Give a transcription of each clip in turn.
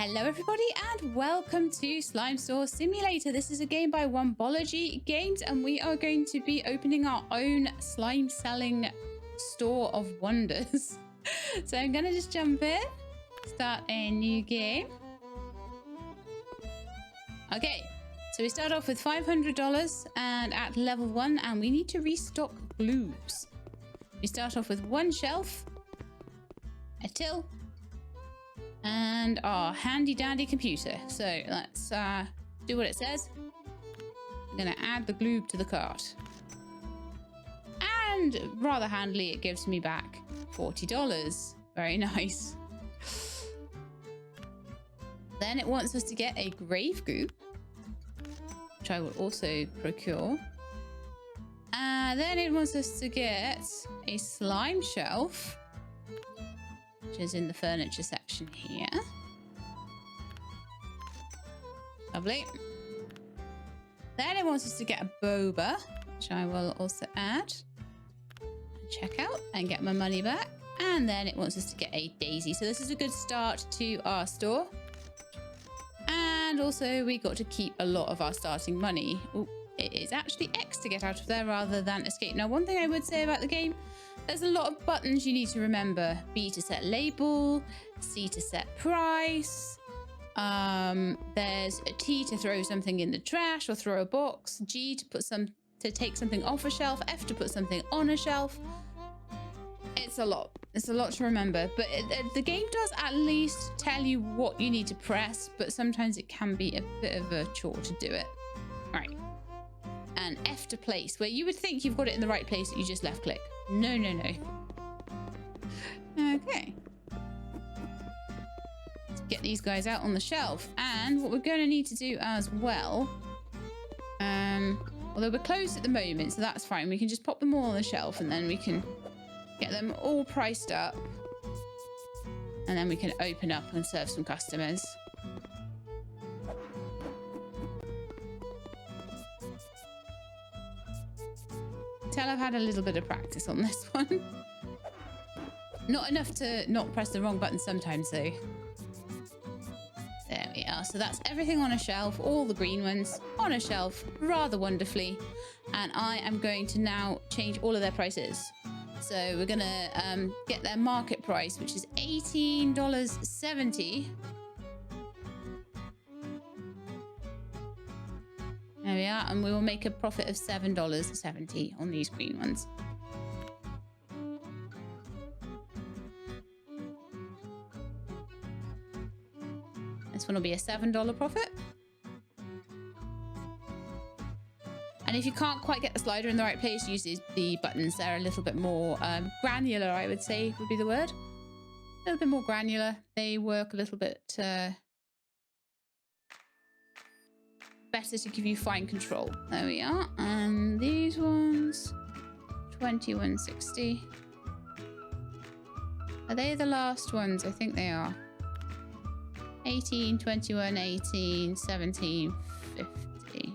Hello everybody and welcome to Slime Store Simulator. This is a game by Wombology Games and we are going to be opening our own slime selling store of wonders. So I'm going to just jump in, start a new game. Okay, so we start off with $500 and at level 1 and we need to restock glues. We start off with one shelf, a till, and our handy dandy computer. So let's do what it says. I'm gonna add the glue to the cart, and rather handily it gives me back $40. Very nice. Then it wants us to get a grave goop, which I will also procure. Then it wants us to get a slime shelf, which is in the furniture section here. Lovely. Then it wants us to get a boba, which I will also add. Check out and get my money back. And then it wants us to get a daisy. So this is a good start to our store. And also we got to keep a lot of our starting money. Ooh, it is actually X to get out of there rather than escape. Now, one thing I would say about the game, there's a lot of buttons you need to remember. B to set label, C to set price. There's a T to throw something in the trash or throw a box. G to take something off a shelf. F to put something on a shelf. It's a lot. It's a lot to remember. But the game does at least tell you what you need to press, but sometimes it can be a bit of a chore to do it. All right. And F to place, where you would think you've got it in the right place, you just left click. No, no, no. Okay. Let's get these guys out on the shelf. And what we're going to need to do as well, although we're closed at the moment, so that's fine. We can just pop them all on the shelf and then we can get them all priced up. And then we can open up and serve some customers. Tell I've had a little bit of practice on this one. Not enough to not press the wrong button sometimes though. There we are. So that's everything on a shelf, all the green ones on a shelf rather wonderfully. And I am going to now change all of their prices. So we're gonna get their market price, which is $18.70. There we are, and we will make a profit of $7.70 on these green ones. This one will be a $7 profit. And if you can't quite get the slider in the right place, use the buttons. They're a little bit more granular, I would say would be the word. A little bit more granular. They work a little bit better to give you fine control. There we are. And these ones, 2160. Are they the last ones? I think they are. 18, 21, 18, 17, 50.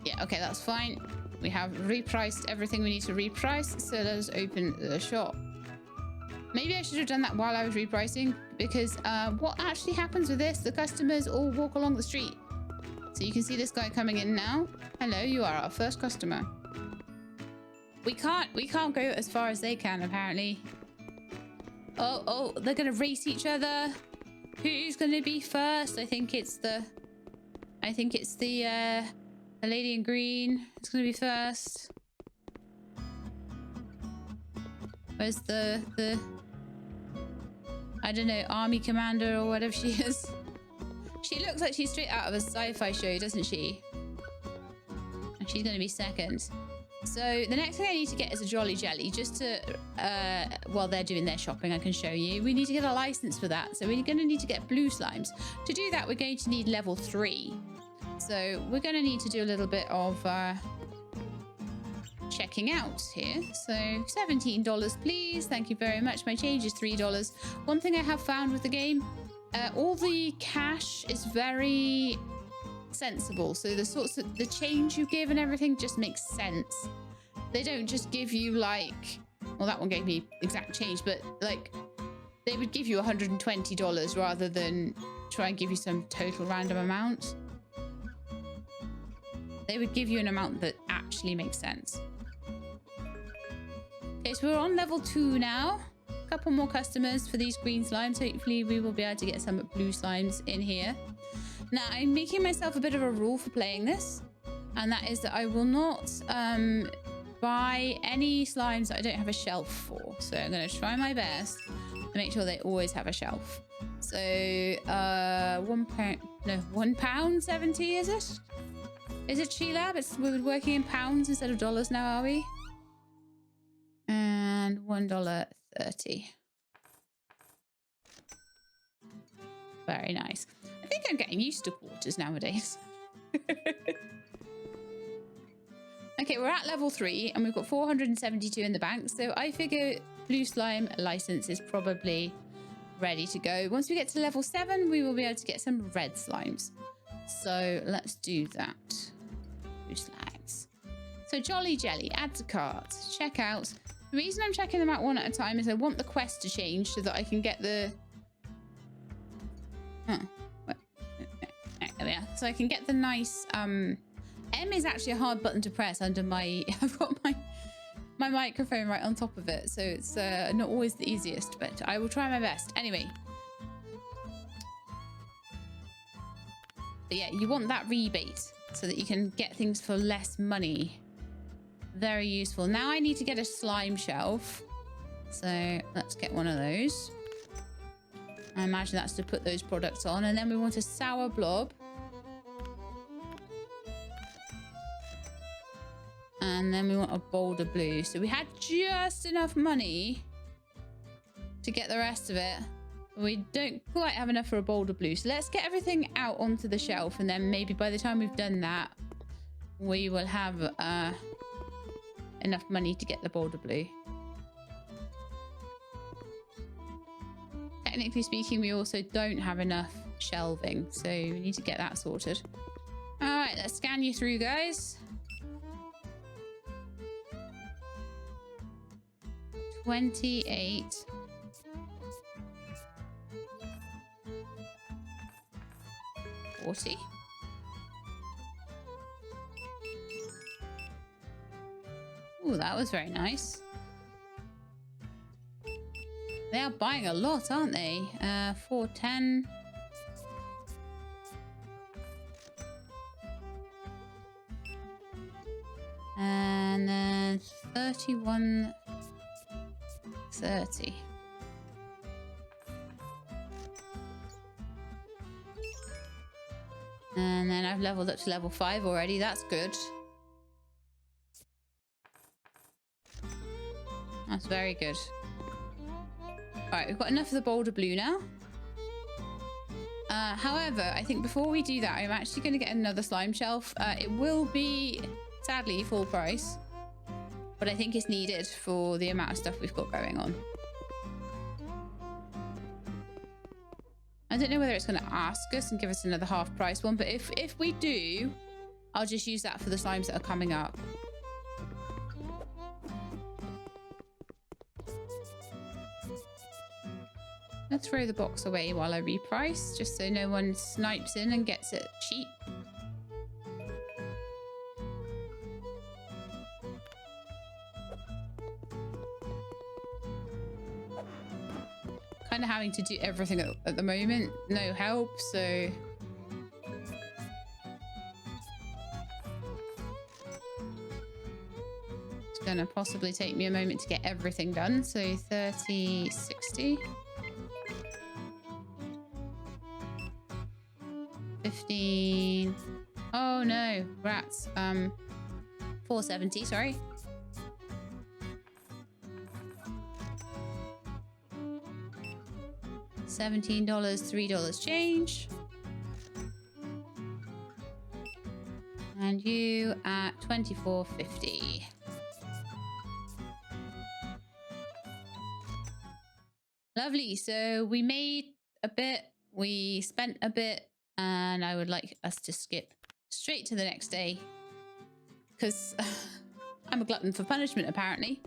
Yeah, okay, that's fine. We have repriced everything we need to reprice, so let us open the shop. Maybe I should have done that while I was repricing, because what actually happens with this, the customers all walk along the street. So you can see this guy coming in now. Hello, you are our first customer. We can't go as far as they can, apparently. Oh, they're gonna race each other. Who's gonna be first? I think it's the lady in green. It's gonna be first. Where's the I don't know, army commander or whatever she is. She looks like she's straight out of a sci-fi show, doesn't she? And she's going to be second. So the next thing I need to get is a Jolly Jelly, just to, while they're doing their shopping, I can show you. We need to get a license for that. So we're going to need to get blue slimes. To do that, we're going to need level 3. So we're going to need to do a little bit of checking out here. So $17 please, thank you very much. My change is $3. One thing I have found with the game, all the cash is very sensible, so the change you give and everything just makes sense. They don't just give you like, well, that one gave me exact change, but like they would give you $120 rather than try and give you some total random amount. They would give you an amount that actually makes sense. Okay, so we're on level 2 now. A couple more customers for these green slimes. Hopefully we will be able to get some blue slimes in here. Now, I'm making myself a bit of a rule for playing this, and that is that I will not buy any slimes that I don't have a shelf for. So I'm going to try my best to make sure they always have a shelf. So £1.70, is it? Is it Sheelab? We're working in pounds instead of dollars now, are we? And $1.30. Very nice. I think I'm getting used to quarters nowadays. Okay, we're at level 3 and we've got 472 in the bank. So I figure blue slime license is probably ready to go. Once we get to level 7, we will be able to get some red slimes. So let's do that. Blue slimes. So Jolly Jelly, add to cart, checkouts. The reason I'm checking them out one at a time is I want the quest to change so that I can get the... There we are. So I can get the nice... M is actually a hard button to press under my... I've got my microphone right on top of it. So it's not always the easiest, but I will try my best. Anyway. But yeah, you want that rebate so that you can get things for less money. Very useful. Now I need to get a slime shelf. So let's get one of those. I imagine that's to put those products on. And then we want a sour blob. And then we want a boulder blue. So we had just enough money to get the rest of it. We don't quite have enough for a boulder blue. So let's get everything out onto the shelf. And then maybe by the time we've done that, we will have enough money to get the boulder blue. Technically speaking, we also don't have enough shelving. So we need to get that sorted. All right, let's scan you through, guys. 28. 40. Ooh, that was very nice. They are buying a lot, aren't they? 410. And then 31.30. And then I've leveled up to level 5 already. That's good. That's very good. Alright, we've got enough of the boulder blue now. However, I think before we do that, I'm actually going to get another slime shelf. It will be, sadly, full price. But I think it's needed for the amount of stuff we've got going on. I don't know whether it's going to ask us and give us another half price one, but if we do, I'll just use that for the slimes that are coming up. Let's throw the box away while I reprice, just so no one snipes in and gets it cheap. Kind of having to do everything at the moment, no help, so it's gonna possibly take me a moment to get everything done. So 30, 60, 15. Oh no, rats. 470, sorry. $17, $3 change. And you at $24.50. Lovely. So we made a bit, we spent a bit, and I would like us to skip straight to the next day because I'm a glutton for punishment, apparently.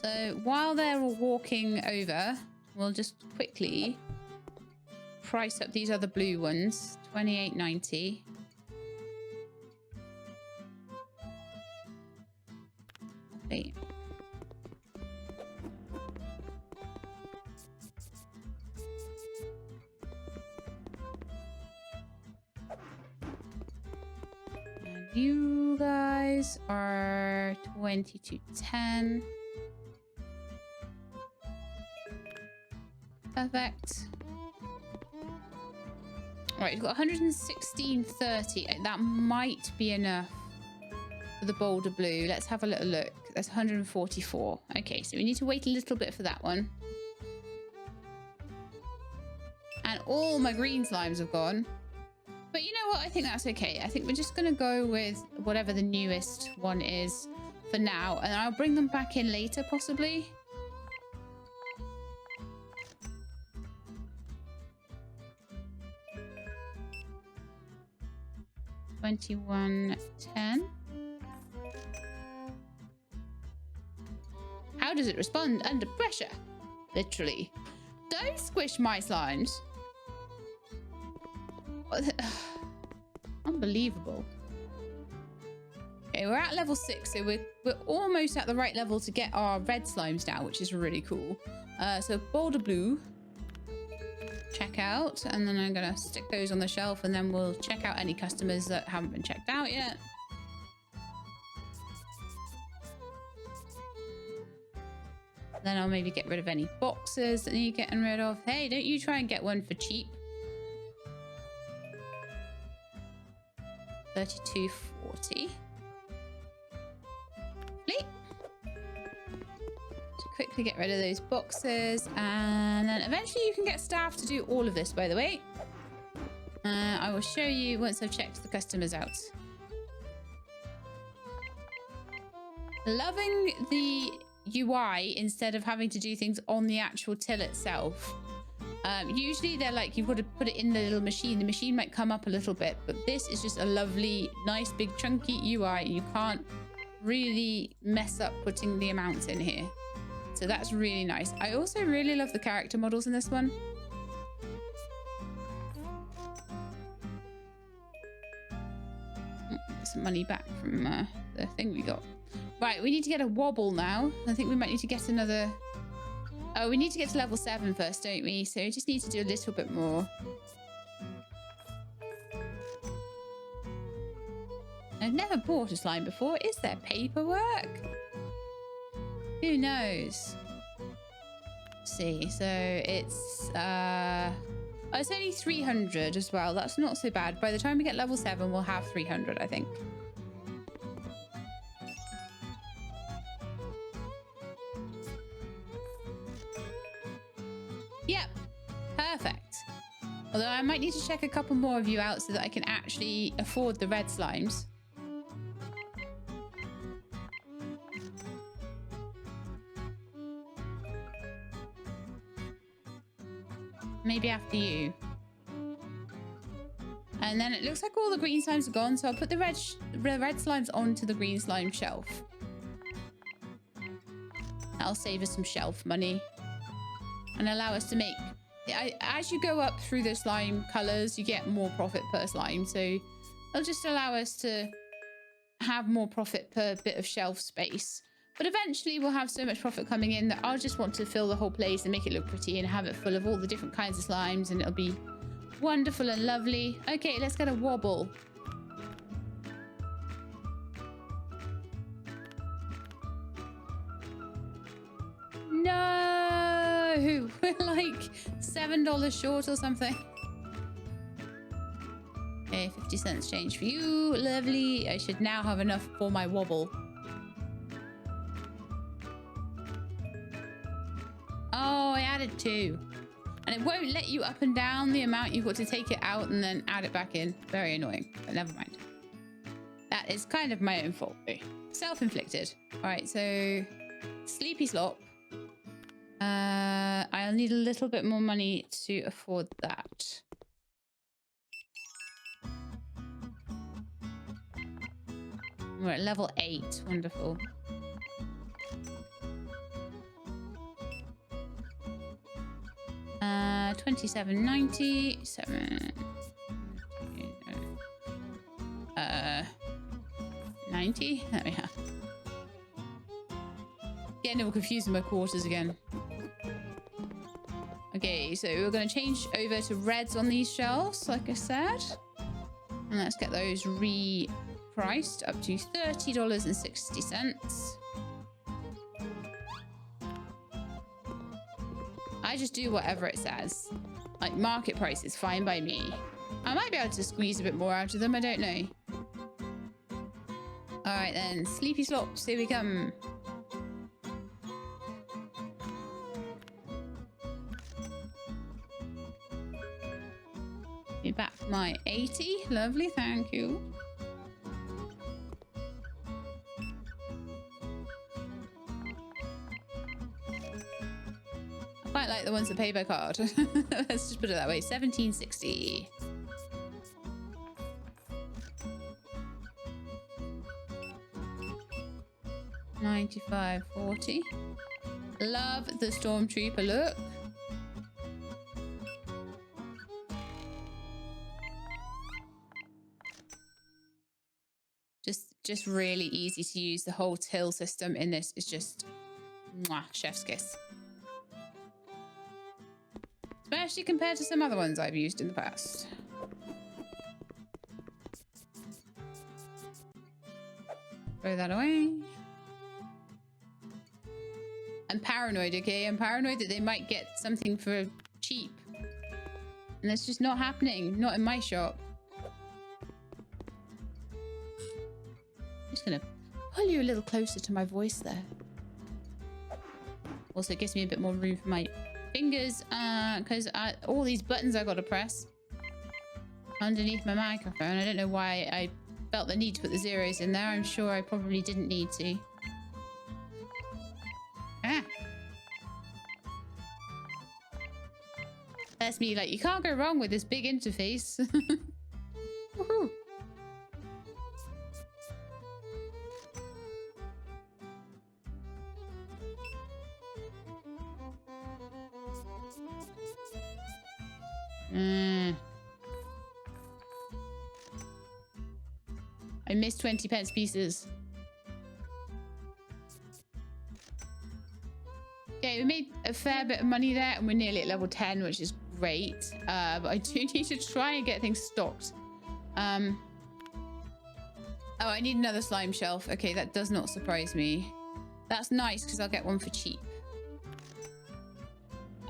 So while they're all walking over, we'll just quickly price up these other blue ones. 28.90. Lovely. And you guys are 22.10. Perfect. Right, we've got 116.30. That might be enough for the bolder blue. Let's have a little look. That's 144. Okay, so we need to wait a little bit for that one. And all my green slimes have gone. But you know what? I think that's okay. I think we're just going to go with whatever the newest one is for now. And I'll bring them back in later, possibly. $21.10. How does it respond under pressure? Literally. Don't squish my slimes. Unbelievable. Okay, we're at level 6, so we're almost at the right level to get our red slimes now, which is really cool. So bolder blue. Check out, and then I'm gonna stick those on the shelf, and then we'll check out any customers that haven't been checked out yet. Then I'll maybe get rid of any boxes that need getting rid of. Hey, don't you try and get one for cheap. 32.40. Quickly get rid of those boxes, and then eventually you can get staff to do all of this, by the way. I will show you once I've checked the customers out. Loving the UI instead of having to do things on the actual till itself. Usually they're like, you've got to put it in the little machine. The machine might come up a little bit, but this is just a lovely, nice, big, chunky UI. You can't really mess up putting the amounts in here. So that's really nice. I also really love the character models in this one. Get some money back from the thing we got. Right, we need to get a wobble now. I think we might need to get another... Oh, we need to get to level 7 first, don't we? So we just need to do a little bit more. I've never bought a slime before. Is there paperwork? Who knows? Let's see, so it's it's only 300 as well. That's not so bad. By the time we get level 7, we'll have 300, I think. Yep, perfect. Although I might need to check a couple more of you out so that I can actually afford the red slimes. Maybe after you. And then it looks like all the green slimes are gone, so I'll put the red slimes onto the green slime shelf. That'll save us some shelf money and allow us to make... as you go up through the slime colors, you get more profit per slime, so it'll just allow us to have more profit per bit of shelf space. But eventually we'll have so much profit coming in that I'll just want to fill the whole place and make it look pretty and have it full of all the different kinds of slimes, and it'll be wonderful and lovely. Okay, let's get a wobble. No! We're like $7 short or something. Okay, 50 cents change for you. Lovely. I should now have enough for my wobble. Oh, I added 2. And it won't let you up and down the amount. You've got to take it out and then add it back in. Very annoying, but never mind. That is kind of my own fault. Self-inflicted. All right, so Sleepy Slop. I'll need a little bit more money to afford that. We're at level 8. Wonderful. 27.90. 90. There we are. Getting all confused with my quarters again. Okay, so we're going to change over to reds on these shelves, like I said. And let's get those repriced up to $30.60. I just do whatever it says. Like, market price is fine by me. I might be able to squeeze a bit more out of them, I don't know. Alright then, sleepy slops, here we come. Be back my 80. Lovely, thank you. I quite like the ones that pay by card. Let's just put it that way. 17.60. $95.40. Love the Stormtrooper look. Just really easy to use. The whole till system in this is just mwah, chef's kiss. Especially compared to some other ones I've used in the past. Throw that away. I'm paranoid, okay? I'm paranoid that they might get something for cheap. And that's just not happening. Not in my shop. Just gonna pull you a little closer to my voice there. Also, it gives me a bit more room for my fingers, because all these buttons I gotta press underneath my microphone. I don't know why I felt the need to put the zeros in there. I'm sure I probably didn't need to. Ah. That's me, like, you can't go wrong with this big interface. Woohoo. I missed 20 pence pieces. Okay, we made a fair bit of money there and we're nearly at level 10, which is great. But I do need to try and get things stocked. Oh, I need another slime shelf. Okay, that does not surprise me. That's nice because I'll get one for cheap.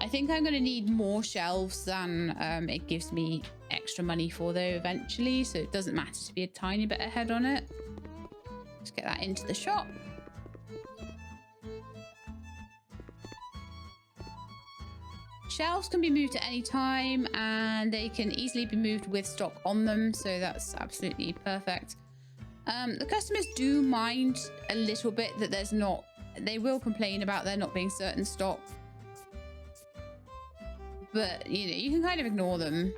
I think I'm going to need more shelves than it gives me extra money for, though, eventually. So it doesn't matter to be a tiny bit ahead on it. Let's get that into the shop. Shelves can be moved at any time and they can easily be moved with stock on them. So that's absolutely perfect. The customers do mind a little bit that there's not... They will complain about there not being certain stock. But, you know, you can kind of ignore them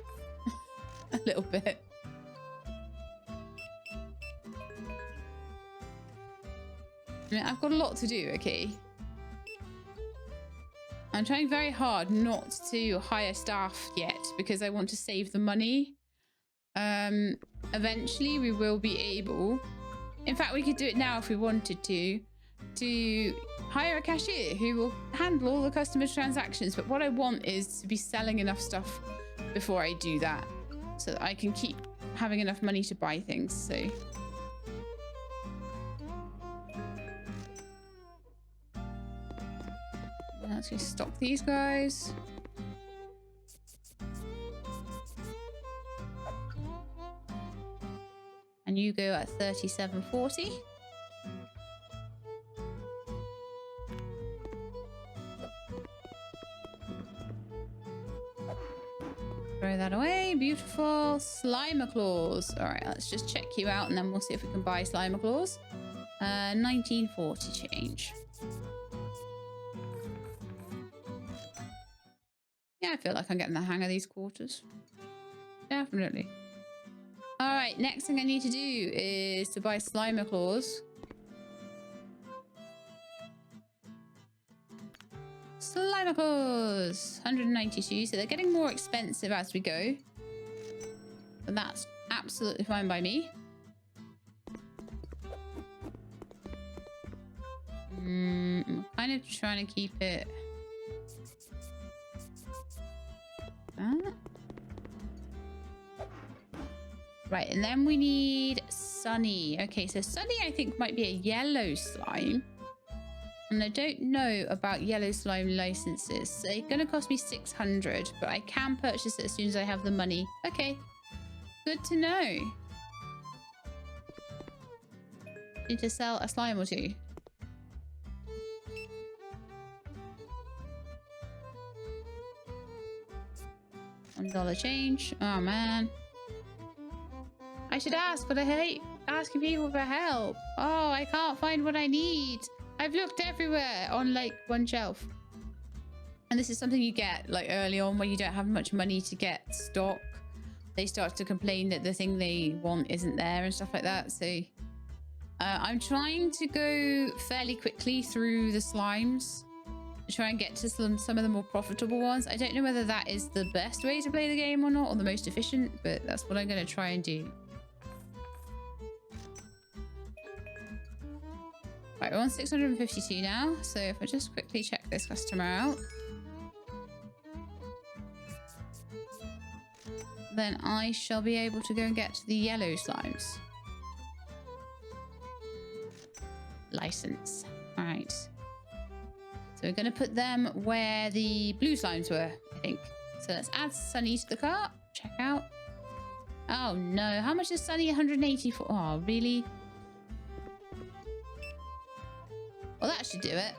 a little bit. I mean, I've got a lot to do, okay? I'm trying very hard not to hire staff yet because I want to save the money. Eventually we will be able... In fact, we could do it now if we wanted to hire a cashier who will handle all the customers' transactions. But what I want is to be selling enough stuff before I do that so that I can keep having enough money to buy things. So let's just stock these guys. And you go at 37.40. Throw that away. Beautiful. Slimer claws. All right, let's just check you out and then we'll see if we can buy Slimer claws. 19.40 change. Yeah, I feel like I'm getting the hang of these quarters. Definitely. All right, next thing I need to do is to buy Slimer claws. Slimacles! 192, so they're getting more expensive as we go. But that's absolutely fine by me. I'm kind of trying to keep it... Right, and then we need Sunny. Okay, so Sunny I think might be a yellow slime. And I don't know about yellow slime licenses. So they're going to cost me 600, but I can purchase it as soon as I have the money. Okay, good to know. Need to sell a slime or two. $1 change. Oh man. I should ask, but I hate asking people for help. Oh, I can't find what I need. I've looked everywhere on like one shelf. And this is something you get like early on when you don't have much money to get stock. They start to complain that the thing they want isn't there and stuff like that. So I'm trying to go fairly quickly through the slimes to try and get to some of the more profitable ones. I don't know whether that is the best way to play the game or not, or the most efficient, but that's what I'm going to try and do. Right, we're on 652 now. So if I just quickly check this customer out, then I shall be able to go and get the yellow slimes. License. All right. So we're going to put them where the blue slimes were, I think. So let's add Sunny to the cart. Check out. Oh no, how much is Sunny? 184. Oh, really? Well, that should do it.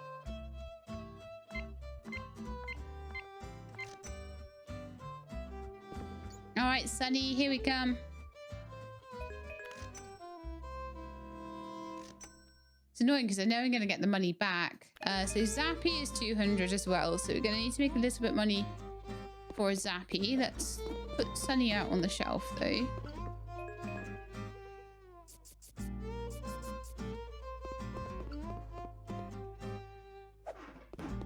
All right, Sunny, here we come. It's annoying because I know I'm going to get the money back. So Zappy is 200 as well. So we're going to need to make a little bit of money for Zappy. Let's put Sunny out on the shelf, though.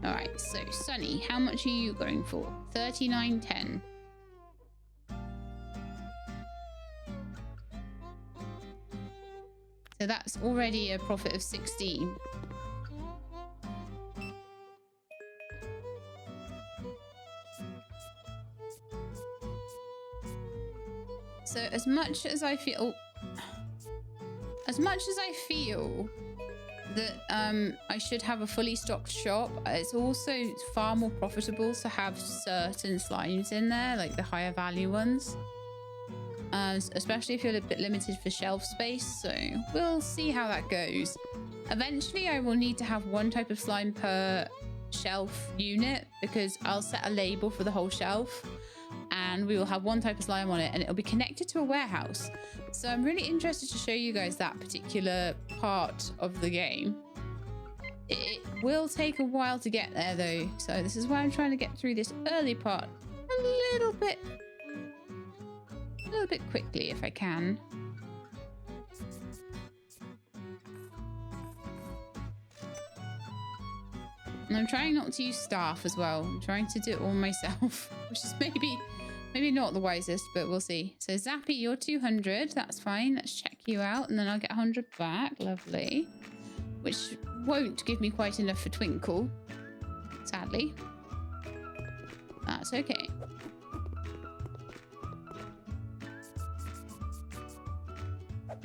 All right, so Sunny, how much are you going for? 39.10. So that's already a profit of 16. So as much as I feel that I should have a fully stocked shop, it's also far more profitable to have certain slimes in there, like the higher value ones. Especially if you're a bit limited for shelf space, so we'll see how that goes. Eventually I will need to have one type of slime per shelf unit, because I'll set a label for the whole shelf and we will have one type of slime on it and it'll be connected to a warehouse. So I'm really interested to show you guys that particular part of the game. It will take a while to get there though, so this is why I'm trying to get through this early part a little bit quickly if I can. And I'm trying not to use staff as well. I'm trying to do it all myself, which is maybe not the wisest, but we'll see. So Zappy, you're 200. That's fine. Let's check you out and then I'll get 100 back. Lovely. Which won't give me quite enough for Twinkle, sadly. That's okay.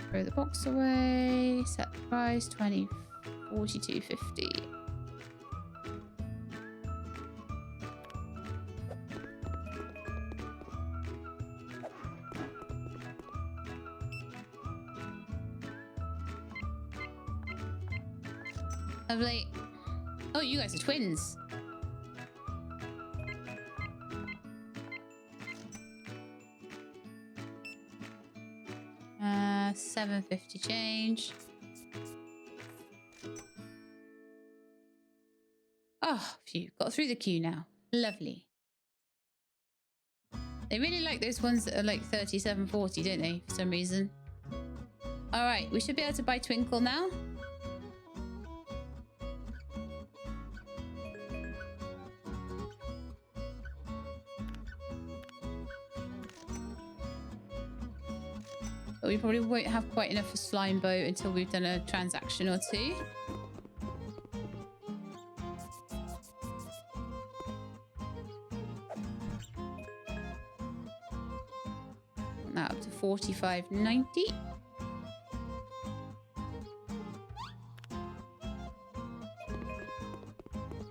Throw the box away. Set the price 20, 42.50. Lovely. Oh, you guys are twins. $7.50 change. Oh, phew. Got through the queue now. Lovely. They really like those ones that are like 37.40, don't they? For some reason. All right, we should be able to buy Twinkle now. we probably won't have quite enough for slime boat until we've done a transaction or two. That up to 45.90.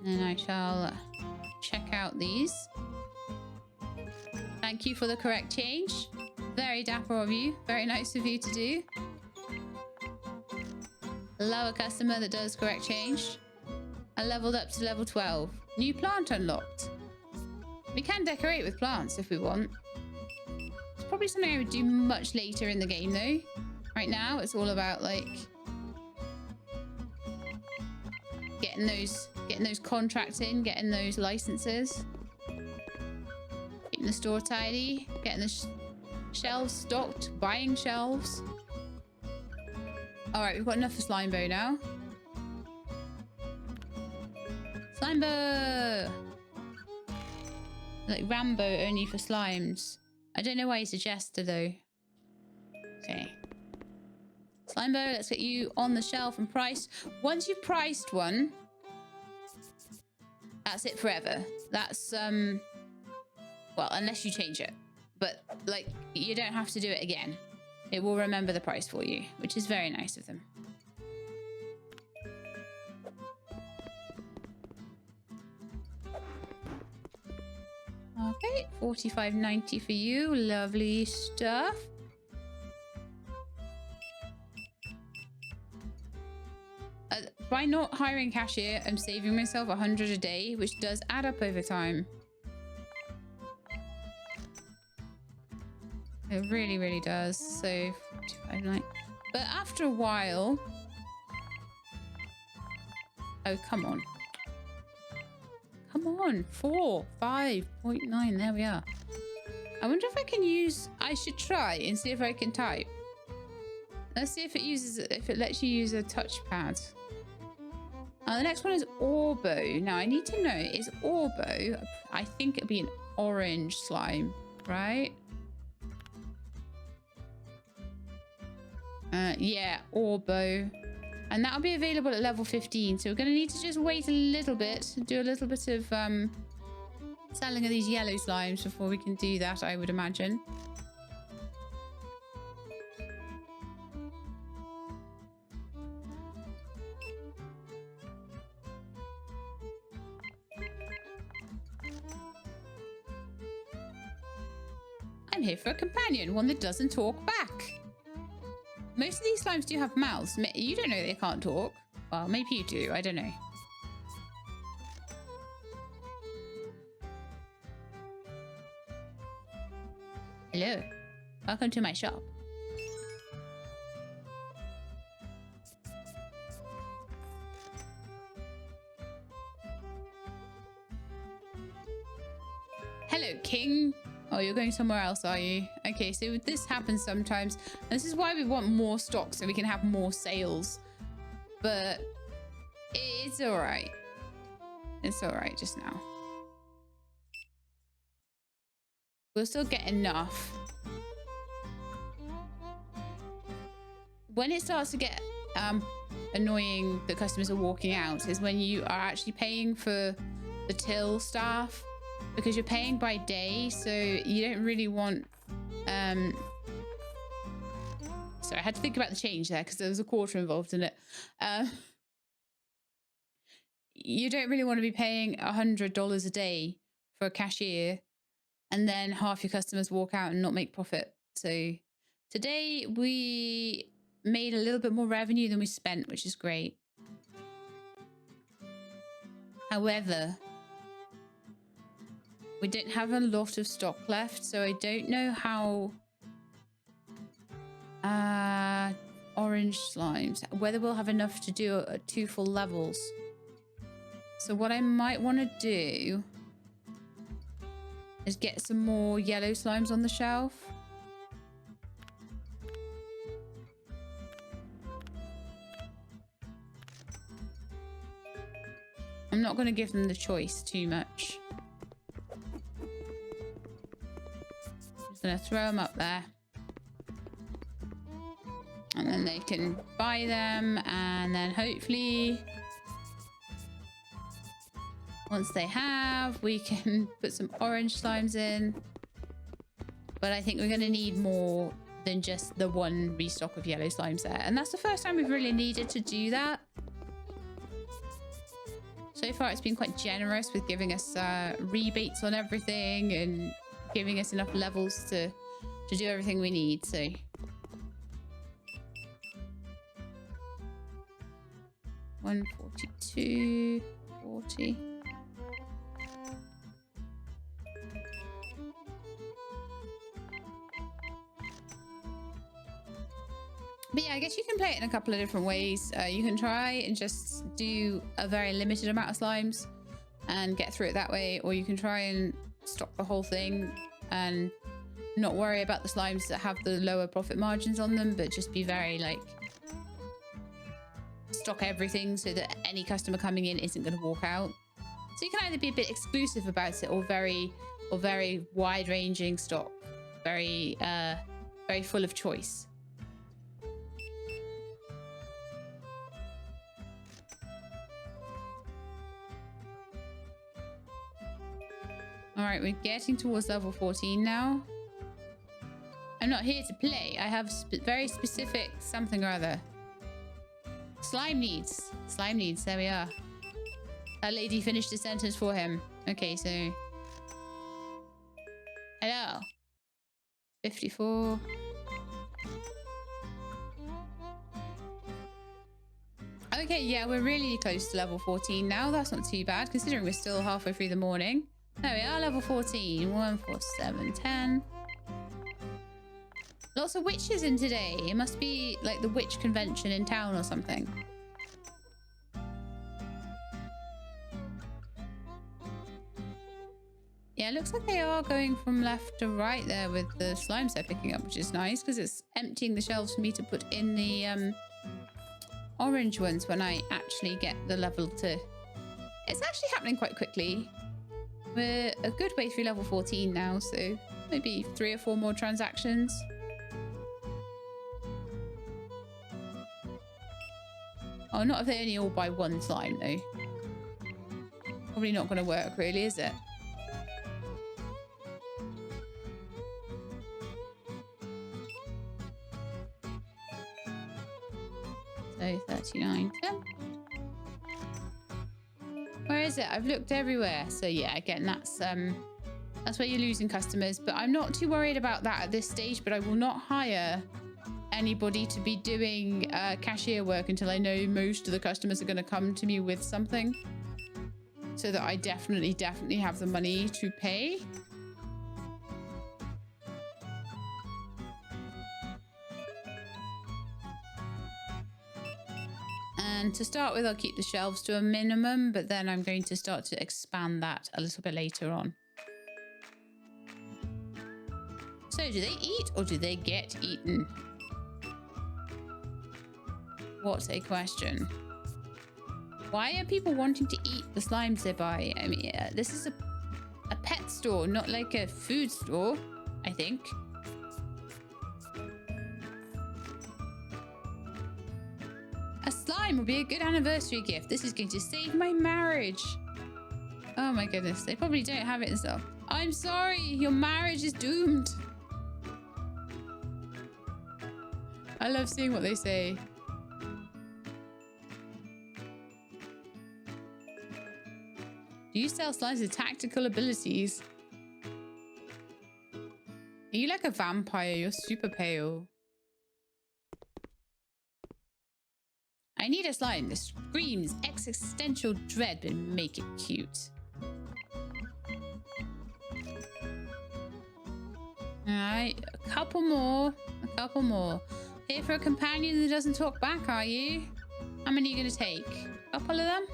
And I shall check out these. Thank you for the correct change. Very dapper of you. Very nice of you to do. Love a customer that does correct change. I leveled up to level 12. New plant unlocked. We can decorate with plants if we want. It's probably something I would do much later in the game though. Right now it's all about like getting those contracts in, getting those licenses, keeping the store tidy, getting the shelves stocked, buying shelves. All right, we've got enough for slime bow now. Slime bow! Like Rambo only for slimes. I don't know why he suggested though. Okay. Slime bow, let's get you on the shelf and priced. Once you've priced one, that's it forever. That's, well, unless you change it. But, like, you don't have to do it again. It will remember the price for you, which is very nice of them. Okay, $45.90 for you. Lovely stuff. By not hiring cashier, I'm saving myself 100 a day, which does add up over time. It really, really does. So, 45.90. But after a while... Oh, come on. Come on. 5.9. There we are. I wonder if I can use... I should try and see if I can type. Let's see if it lets you use a touchpad. The next one is Orbo. Now, I need to know, is Orbo... I think it'd be an orange slime, right? Yeah, Orbo. And that'll be available at level 15. So we're going to need to just wait a little bit, do a little bit of selling of these yellow slimes before we can do that, I would imagine. I'm here for a companion, one that doesn't talk back. Most of these slimes do have mouths. You don't know they can't talk. Well, maybe you do. I don't know. Hello. Welcome to my shop. Hello, King. Oh, you're going somewhere else, are you? Okay, so this happens sometimes. And this is why we want more stock, so we can have more sales. But it's all right. It's all right just now. We'll still get enough. When it starts to get annoying that customers are walking out is when you are actually paying for the till staff. Because you're paying by day, so you don't really want... So I had to think about the change there because there was a quarter involved in it. You don't really want to be paying $100 a day for a cashier and then half your customers walk out and not make profit. So today we made a little bit more revenue than we spent, which is great. However... we don't have a lot of stock left, so I don't know how orange slimes, whether we'll have enough to do 2 full levels. So what I might want to do is get some more yellow slimes on the shelf. I'm not going to give them the choice too much. Gonna throw them up there. and they can buy them, and then hopefully once they have, we can put some orange slimes in. But I think we're going to need more than just the one restock of yellow slimes there, and that's the first time we've really needed to do that. So far it's been quite generous with giving us rebates on everything and giving us enough levels to do everything we need. So 142, 40. But yeah, I guess you can play it in a couple of different ways. You can try and just do a very limited amount of slimes and get through it that way, or you can try and stock the whole thing and not worry about the slimes that have the lower profit margins on them, but just be very like stock everything so that any customer coming in isn't going to walk out. So you can either be a bit exclusive about it or very wide-ranging stock, very full of choice. All right, we're getting towards level 14 now. I'm not here to play. I have very specific something or other. Slime needs. Slime needs. There we are. That lady finished the sentence for him. Okay, so... Hello. 54. Okay, yeah, we're really close to level 14 now. That's not too bad, considering we're still halfway through the morning. There we are, level 14. 1, 4, 7, 10. Lots of witches in today. It must be like the witch convention in town or something. Yeah, it looks like they are going from left to right there with the slimes they're picking up, which is nice because it's emptying the shelves for me to put in the orange ones when I actually get the level to... It's actually happening quite quickly. We're a good way through level 14 now, so maybe 3 or 4 more transactions. Oh, not if they only all buy 1 slime, though. Probably not going to work, really, is it? So 39, 10. Where is it? I've looked everywhere. So yeah, again, that's where you're losing customers. But I'm not too worried about that at this stage. But I will not hire anybody to be doing cashier work until I know most of the customers are going to come to me with something, so that I definitely have the money to pay. And to start with, I'll keep the shelves to a minimum, but then I'm going to start to expand that a little bit later on. So do they eat or do they get eaten? What a question. Why are people wanting to eat the slimes they buy? I mean, this is a pet store, not like a food store, I think. A slime will be a good anniversary gift. This is going to save my marriage. Oh my goodness. They probably don't have it in stock. I'm sorry. Your marriage is doomed. I love seeing what they say. Do you sell slimes with tactical abilities? Are you like a vampire? You're super pale. I need a slime that screams existential dread but make it cute. Alright, a couple more. Here for a companion that doesn't talk back, are you? How many are you going to take? A couple of them?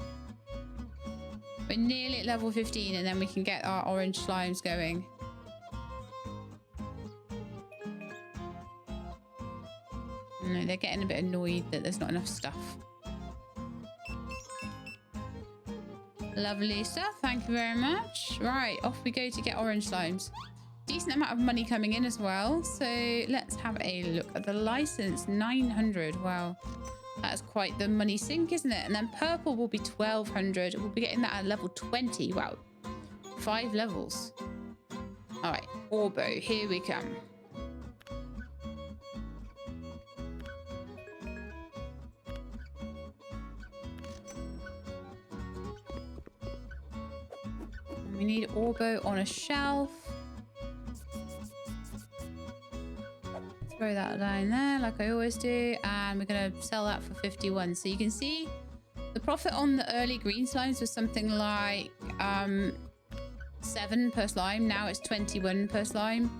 We're nearly at level 15 and then we can get our orange slimes going. No, they're getting a bit annoyed that there's not enough stuff. Lovely stuff. Thank you very much. Right, off we go to get orange slimes. decent amount of money coming in as well. So let's have a look at the license. 900. Wow. That's quite the money sink, isn't it? And then purple will be 1200. We'll be getting that at level 20. Wow. 5 levels. All right. Orbo. Here we come. We need Orbo on a shelf. Throw that down there like I always do. And we're going to sell that for 51. So you can see the profit on the early green slimes was something like 7 per slime. Now it's 21 per slime.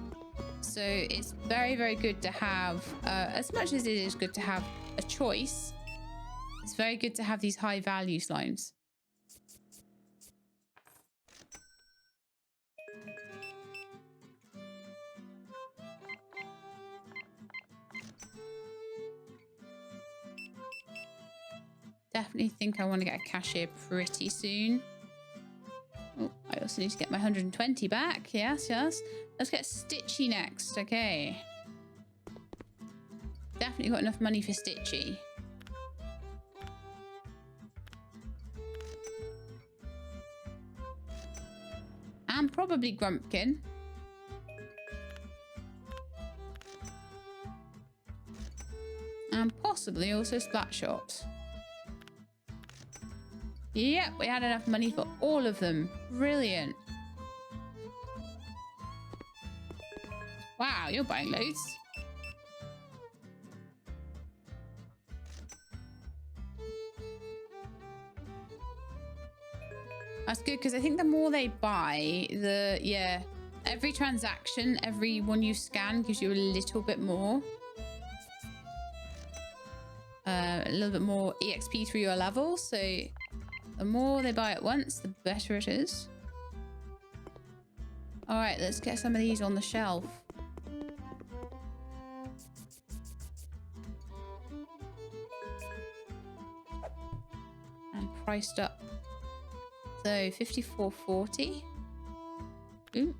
So it's very, very good to have, as much as it is good to have a choice, it's very good to have these high value slimes. Definitely think I want to get a cashier pretty soon. Oh, I also need to get my 120 back. Yes, yes. Let's get Stitchy next. Okay. Definitely got enough money for Stitchy. And probably Grumpkin. And possibly also Splatshot. Yep, we had enough money for all of them. Brilliant. Wow, you're buying loads. That's good, because I think the more they buy, every transaction, every one you scan gives you a little bit more. A little bit more EXP through your level, so the more they buy at once, the better it is. All right, let's get some of these on the shelf. And priced up. So 54.40. Ooh.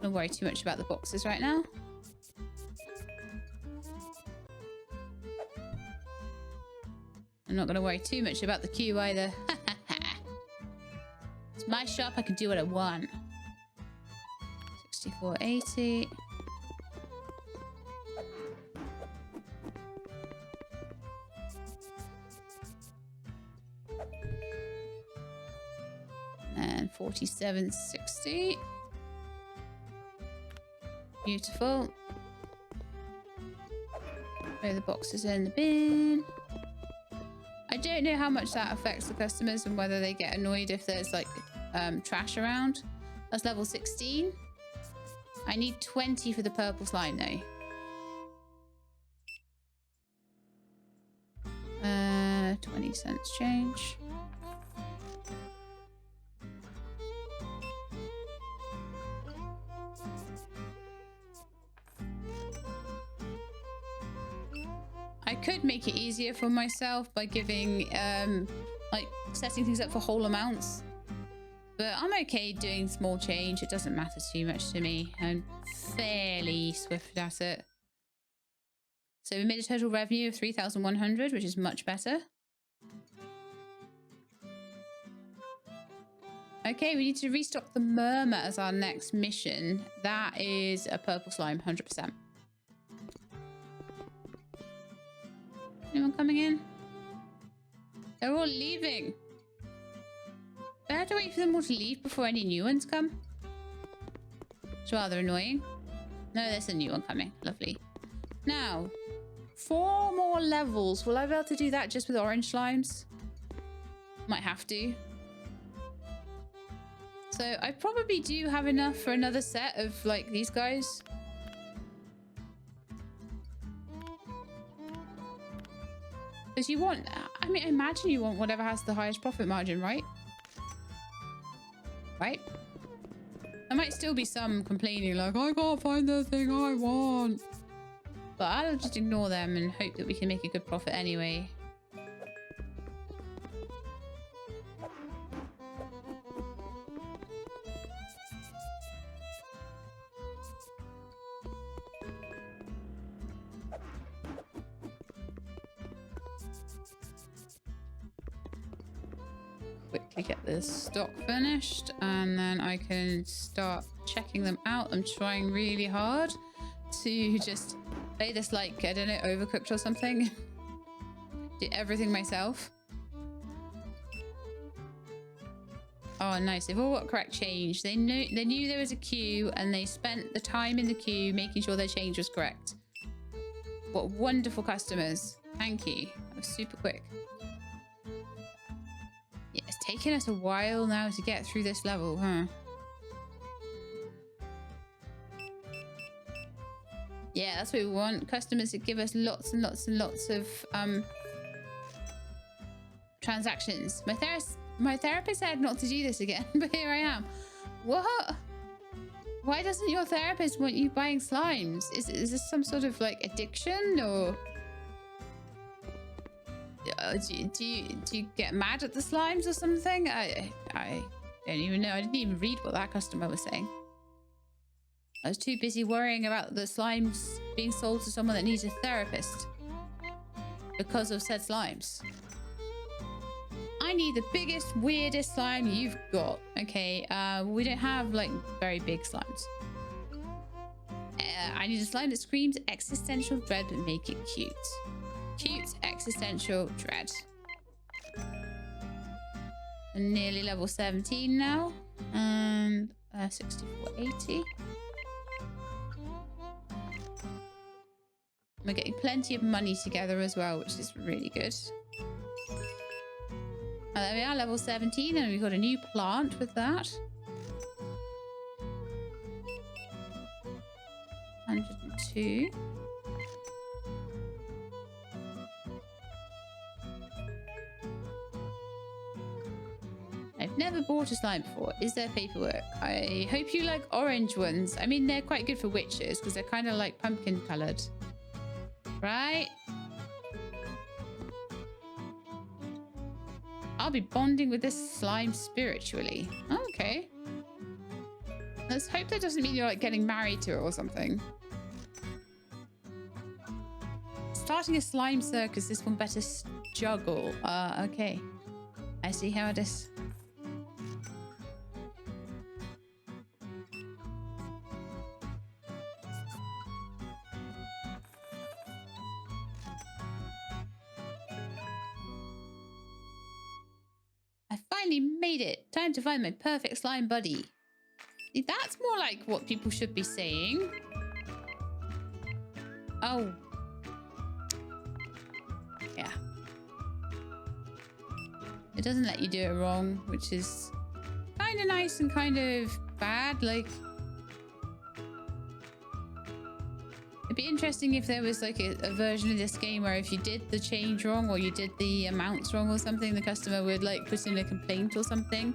Don't worry too much about the boxes right now. I'm not going to worry too much about the queue either. It's my shop. I can do what I want. 64.80. And 47.60. Beautiful. Throw the boxes in the bin. I don't know how much that affects the customers and whether they get annoyed if there's like trash around. That's level 16. I need 20 for the purple slime though. 20 cents change. I could make it easier for myself by giving, like setting things up for whole amounts. But I'm okay doing small change. It doesn't matter too much to me. I'm fairly swift at it. So we made a total revenue of 3,100, which is much better. Okay, we need to restock the Murmur as our next mission. That is a purple slime, 100%. Anyone coming in? They're all leaving. Do I have to wait for them all to leave before any new ones come? It's rather annoying. No, there's a new one coming. Lovely. Now, 4 more levels. Will I be able to do that just with orange slimes? Might have to. So I probably do have enough for another set of like these guys. Because you want, I mean, I imagine you want whatever has the highest profit margin, right? Right? There might still be some complaining like, I can't find the thing I want. But I'll just ignore them and hope that we can make a good profit anyway. quickly get this stock finished, and then I can start checking them out. I'm trying really hard to just play this like, I don't know, Overcooked or something. Do everything myself. Oh, nice. They've all got correct change. They knew there was a queue, and they spent the time in the queue making sure their change was correct. What wonderful customers. Thank you. That was super quick. Yeah, it's taken us a while now to get through this level, huh? Yeah, that's what we want. Customers that give us lots and lots and lots of transactions. My therapist said not to do this again, but here I am. What? Why doesn't your therapist want you buying slimes? Is this some sort of like addiction, or do you get mad at the slimes or something? I don't even know. I didn't even read what that customer was saying. I was too busy worrying about the slimes being sold to someone that needs a therapist because of said slimes. I need the biggest, weirdest slime you've got. Okay, we don't have like very big slimes. I need a slime that screams existential dread but make it cute. Cute existential dread. I'm nearly level 17 now. And 6480. We're getting plenty of money together as well, which is really good. There we are, level 17, and we've got a new plant with that. 102. I've never bought a slime before. Is there paperwork? I hope you like orange ones. I mean, they're quite good for witches because they're kind of like pumpkin coloured. Right? I'll be bonding with this slime spiritually. Oh, okay. Let's hope that doesn't mean you're like getting married to it or something. Starting a slime circus, this one better juggle. Okay. I see how it is. Made it. Time to find my perfect slime buddy. See, that's more like what people should be saying. Oh. Yeah. It doesn't let you do it wrong, which is kind of nice and kind of bad. Like, it'd be interesting if there was like a version of this game where if you did the change wrong or you did the amounts wrong or something, the customer would like put in a complaint or something.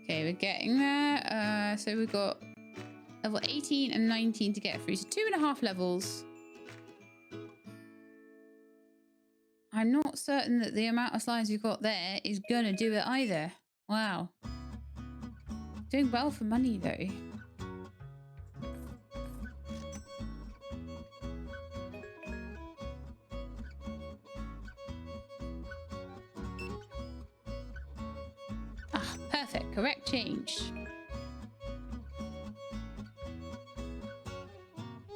Okay, we're getting there. So we've got level 18 and 19 to get through. So 2.5 levels. I'm not certain that the amount of slimes you've got there is gonna do it either. Wow. Doing well for money though. Ah, perfect. Correct change.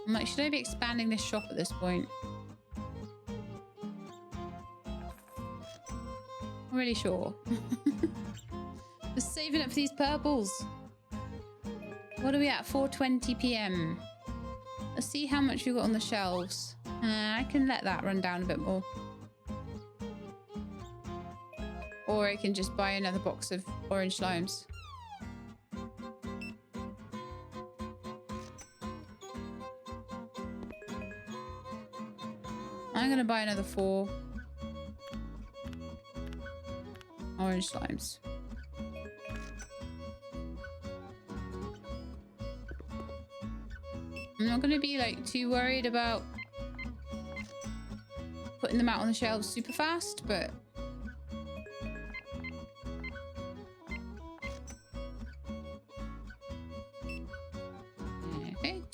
I'm like, should I be expanding this shop at this point? Really sure. Just saving up for these purples. What are we at? 4:20 p.m. Let's see how much we got on the shelves. I can let that run down a bit more. Or I can just buy another box of orange slimes. I'm gonna buy another 4 orange slimes. I'm not going to be like too worried about putting them out on the shelves super fast, but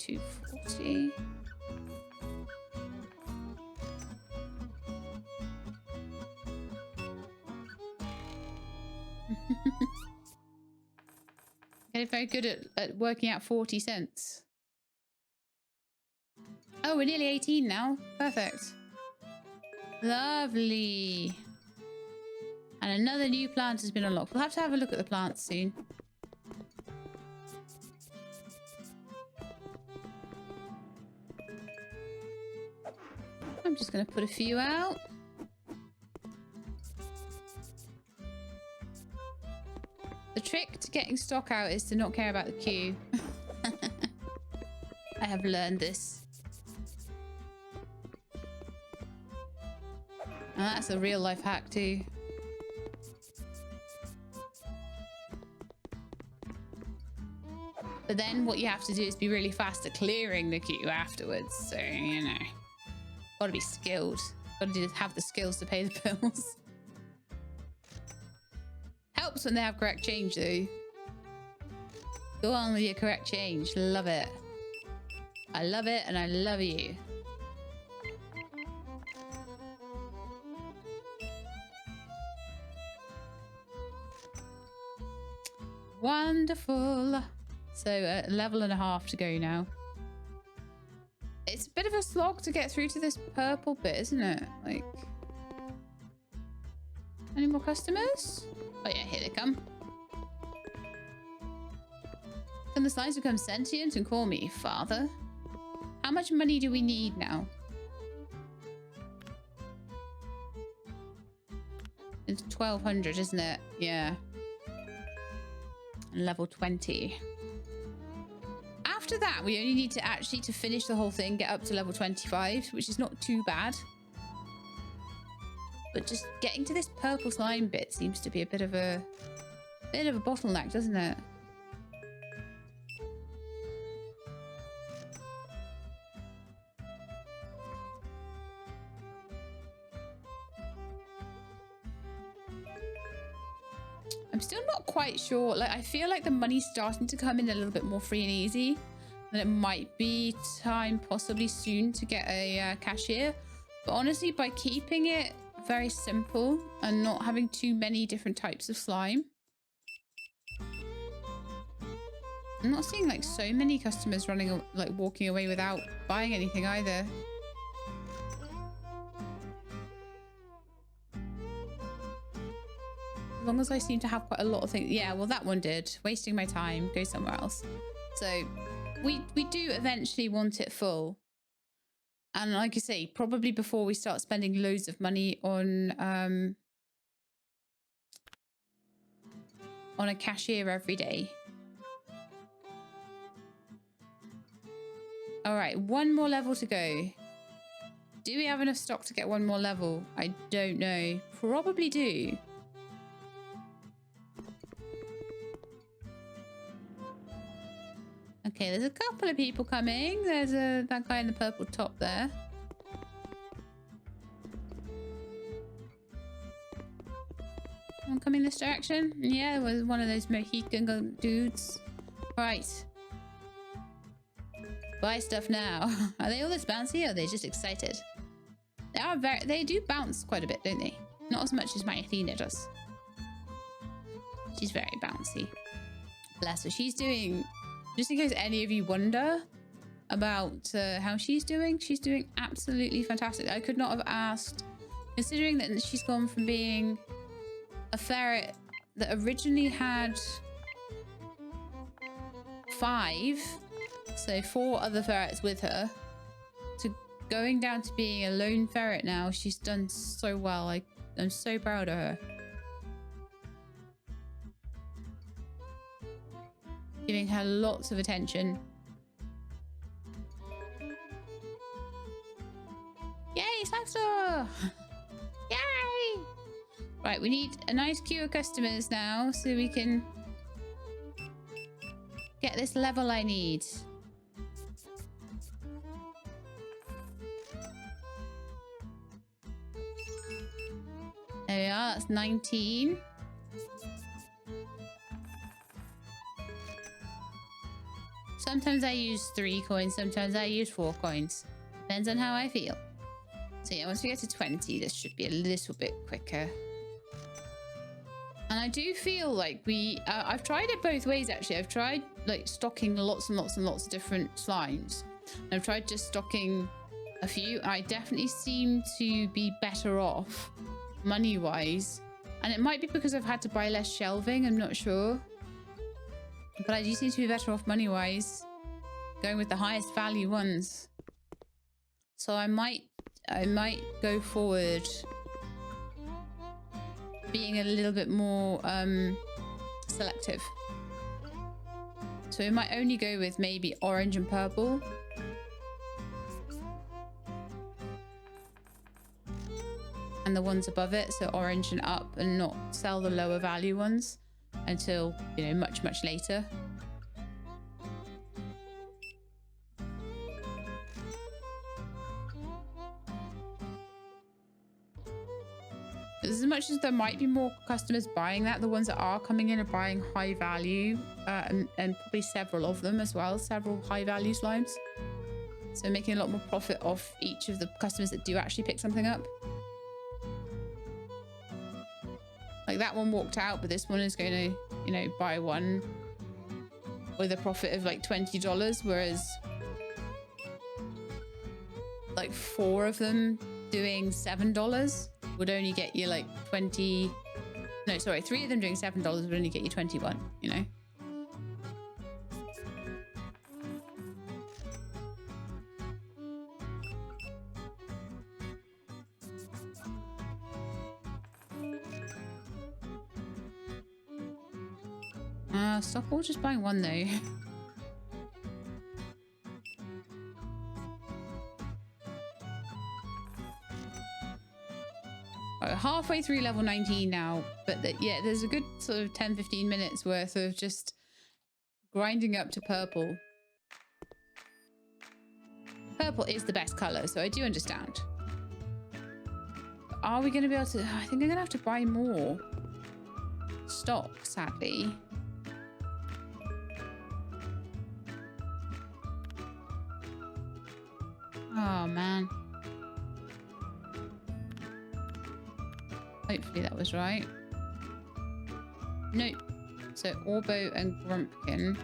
240. Getting very good at working out 40 cents. Oh, we're nearly 18 now. Perfect. Lovely. And another new plant has been unlocked. We'll have to have a look at the plants soon. I'm just going to put a few out. The trick to getting stock out is to not care about the queue. I have learned this. And that's a real life hack too. But then what you have to do is be really fast at clearing the queue afterwards. So, you know, gotta be skilled. Gotta have the skills to pay the bills. Helps when they have correct change though. Go on with your correct change. Love it. I love it and I love you. Wonderful. So a level and a half to go now. It's a bit of a slog to get through to this purple bit, isn't it? Like, any more customers? Oh yeah, here they come. Can the slimes become sentient and call me father? How much money do we need now? It's 1200, isn't it? Yeah. Level 20. After that, we only need to actually, to finish the whole thing, get up to level 25, which is not too bad. But just getting to this purple slime bit seems to be a bit of a bottleneck, doesn't it? I'm still not quite sure. Like, I feel like the money's starting to come in a little bit more free and easy. And it might be time possibly soon to get a cashier. But honestly, by keeping it very simple and not having too many different types of slime, I'm not seeing like so many customers running, like walking away without buying anything either. As long as I seem to have quite a lot of things. Yeah, well, that one did. Wasting my time. Go somewhere else. So we do eventually want it full. And like I say, probably before we start spending loads of money on a cashier every day. All right, one more level to go. Do we have enough stock to get one more level? I don't know. Probably do. Okay, there's a couple of people coming. There's that guy in the purple top there. Someone coming this direction? Yeah, there was one of those Mohican dudes. Right. Buy stuff now. Are they all this bouncy or are they just excited? They do bounce quite a bit, don't they? Not as much as my Athena does. She's very bouncy. Bless her. She's doing... Just in case any of you wonder about how she's doing absolutely fantastic. I could not have asked, considering that she's gone from being a ferret that originally had 5, so 4 other ferrets with her, to going down to being a lone ferret now. She's done so well. I'm so proud of her. Giving her lots of attention. Yay, slime store! Yay! Right, we need a nice queue of customers now so we can get this level I need. There we are, that's 19. Sometimes I use 3 coins, sometimes I use 4 coins. Depends on how I feel. So yeah, once we get to 20, this should be a little bit quicker. And I do feel like I've tried it both ways actually. I've tried like stocking lots and lots and lots of different slimes. And I've tried just stocking a few. I definitely seem to be better off money-wise. And it might be because I've had to buy less shelving, I'm not sure. But I do seem to be better off money-wise going with the highest value ones. So I might go forward being a little bit more selective. So we might only go with maybe orange and purple. And the ones above it, so orange and up, and not sell the lower value ones until, you know, much, much later. As much as there might be more customers buying that, the ones that are coming in are buying high value, and probably several of them as well, several high value slimes. So making a lot more profit off each of the customers that do actually pick something up. Like that one walked out, but this one is going to, you know, buy one with a profit of like $20, whereas like 4 of them doing $7 would only get you like 20. No, sorry, 3 of them doing $7 would only get you 21, you know? Stop all just buying one though. Halfway through level 19 now, but yeah, there's a good sort of 10-15 minutes worth of just grinding up to purple. Purple is the best color, so I do understand. But are we going to be able to? I think I'm going to have to buy more stock, sadly. Oh man. Hopefully that was right. Nope. So Orbo and Grumpkin.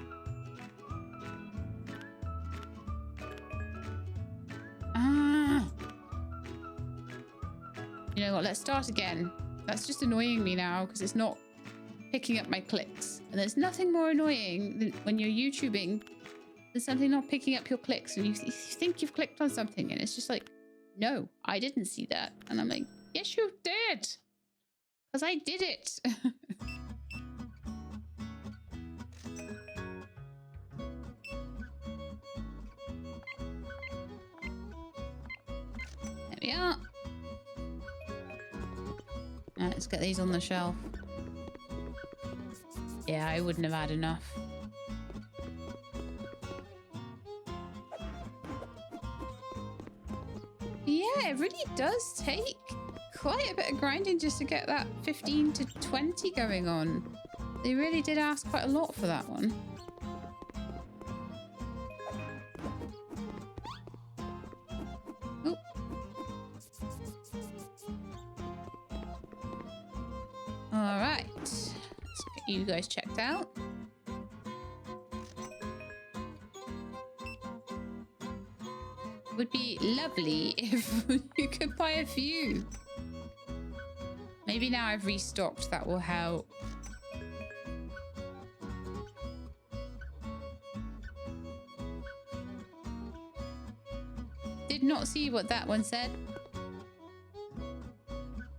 You know what? Let's start again. That's just annoying me now because it's not picking up my clicks. And there's nothing more annoying than when you're YouTubing, there's something not picking up your clicks and you think you've clicked on something and it's just like, no, I didn't see that. And I'm like, yes, you did. Because I did it. There we are. Right, let's get these on the shelf. Yeah, I wouldn't have had enough. Yeah, it really does take quite a bit of grinding just to get that 15 to 20 going on. They really did ask quite a lot for that one. Oh. All right, let's get you guys checked out. Would be lovely if you could buy a few. Maybe now I've restocked, that will help. Did not see what that one said.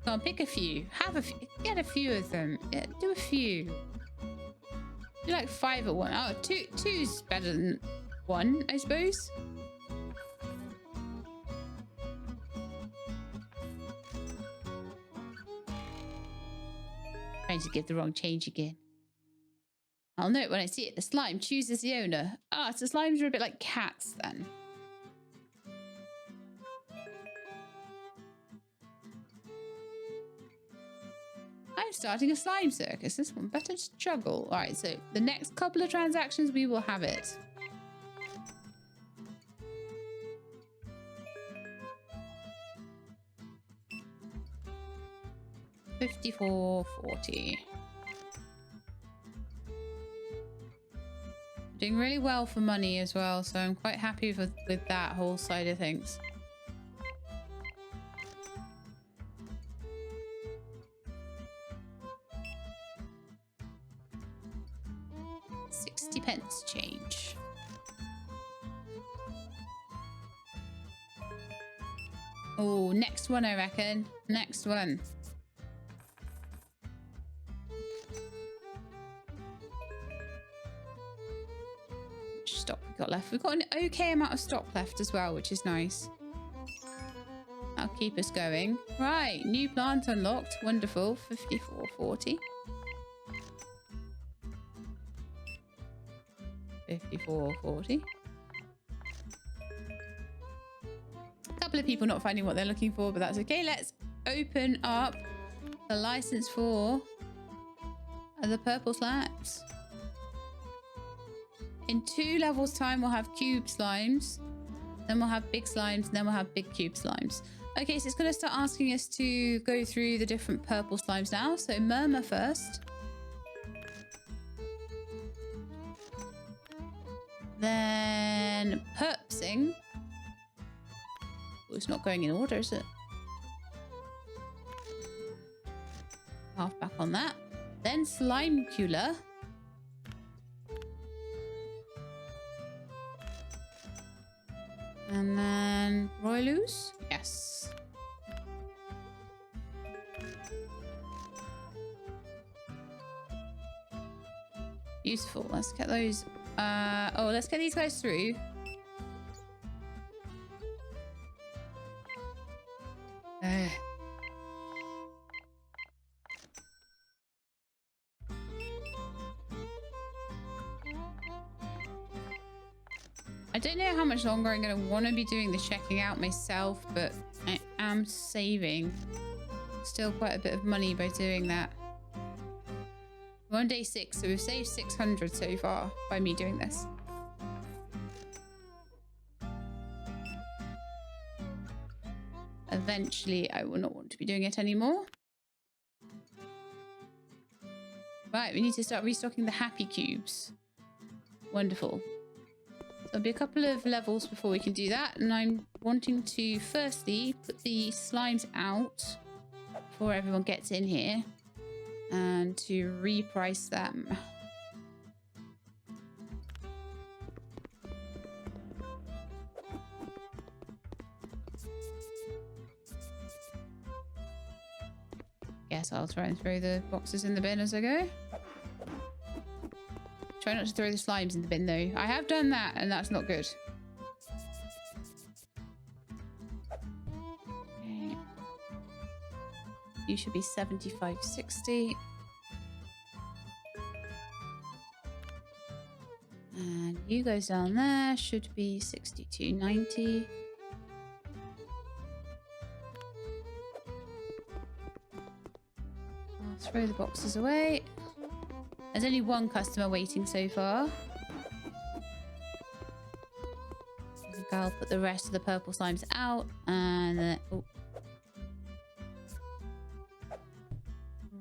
Go on, pick a few. Have a few. Get a few of them. Yeah, do a few. Do like 5 at one. Oh, two's better than 1, I suppose. Trying to give the wrong change again. I'll know it when I see it. The slime chooses the owner. Ah, so slimes are a bit like cats then. I'm starting a slime circus. This one better juggle. All right, so the next couple of transactions we will have it. 54.40. Doing really well for money as well, so I'm quite happy with that whole side of things. £60 change. Oh, next one, I reckon. Next one. Stock we got left. We've got an okay amount of stock left as well, which is nice. That'll keep us going. Right, new plant unlocked. Wonderful. 54.40. 54.40. A couple of people not finding what they're looking for, but that's okay. Let's open up the license for the purple slabs. In 2 levels time, we'll have cube slimes, then we'll have big slimes, and then we'll have big cube slimes. Okay, so it's going to start asking us to go through the different purple slimes now. So Murmur first. Then Purpsing. Oh, it's not going in order, is it? Half back on that. Then Slimecula. And then Royalus. Yes. Beautiful. Let's get those. Oh, let's get these guys through. I don't know how much longer I'm going to want to be doing the checking out myself, but I am saving still quite a bit of money by doing that. We're on day 6, so we've saved 600 so far by me doing this. Eventually, I will not want to be doing it anymore. Right, we need to start restocking the happy cubes. Wonderful. There'll be a couple of levels before we can do that, and I'm wanting to firstly put the slimes out before everyone gets in here and to reprice them. Guess I'll try and throw the boxes in the bin as I go. Try not to throw the slimes in the bin though. I have done that and that's not good. Okay. You should be 75.60. And you guys down there should be 62.90. I'll throw the boxes away. There's only one customer waiting so far. I think I'll put the rest of the purple slimes out and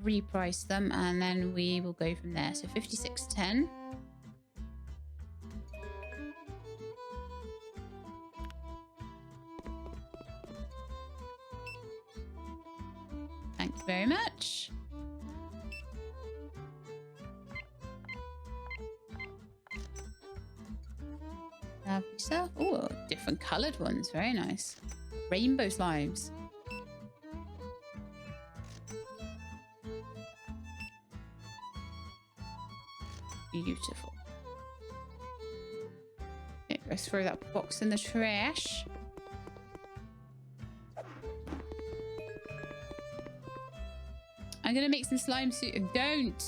reprice them, and then we will go from there. So 56.10. Thank you very much. Lovely stuff. Oh, different coloured ones. Very nice. Rainbow slimes. Beautiful. Okay, let's throw that box in the trash. I'm going to make some slime soup. Don't.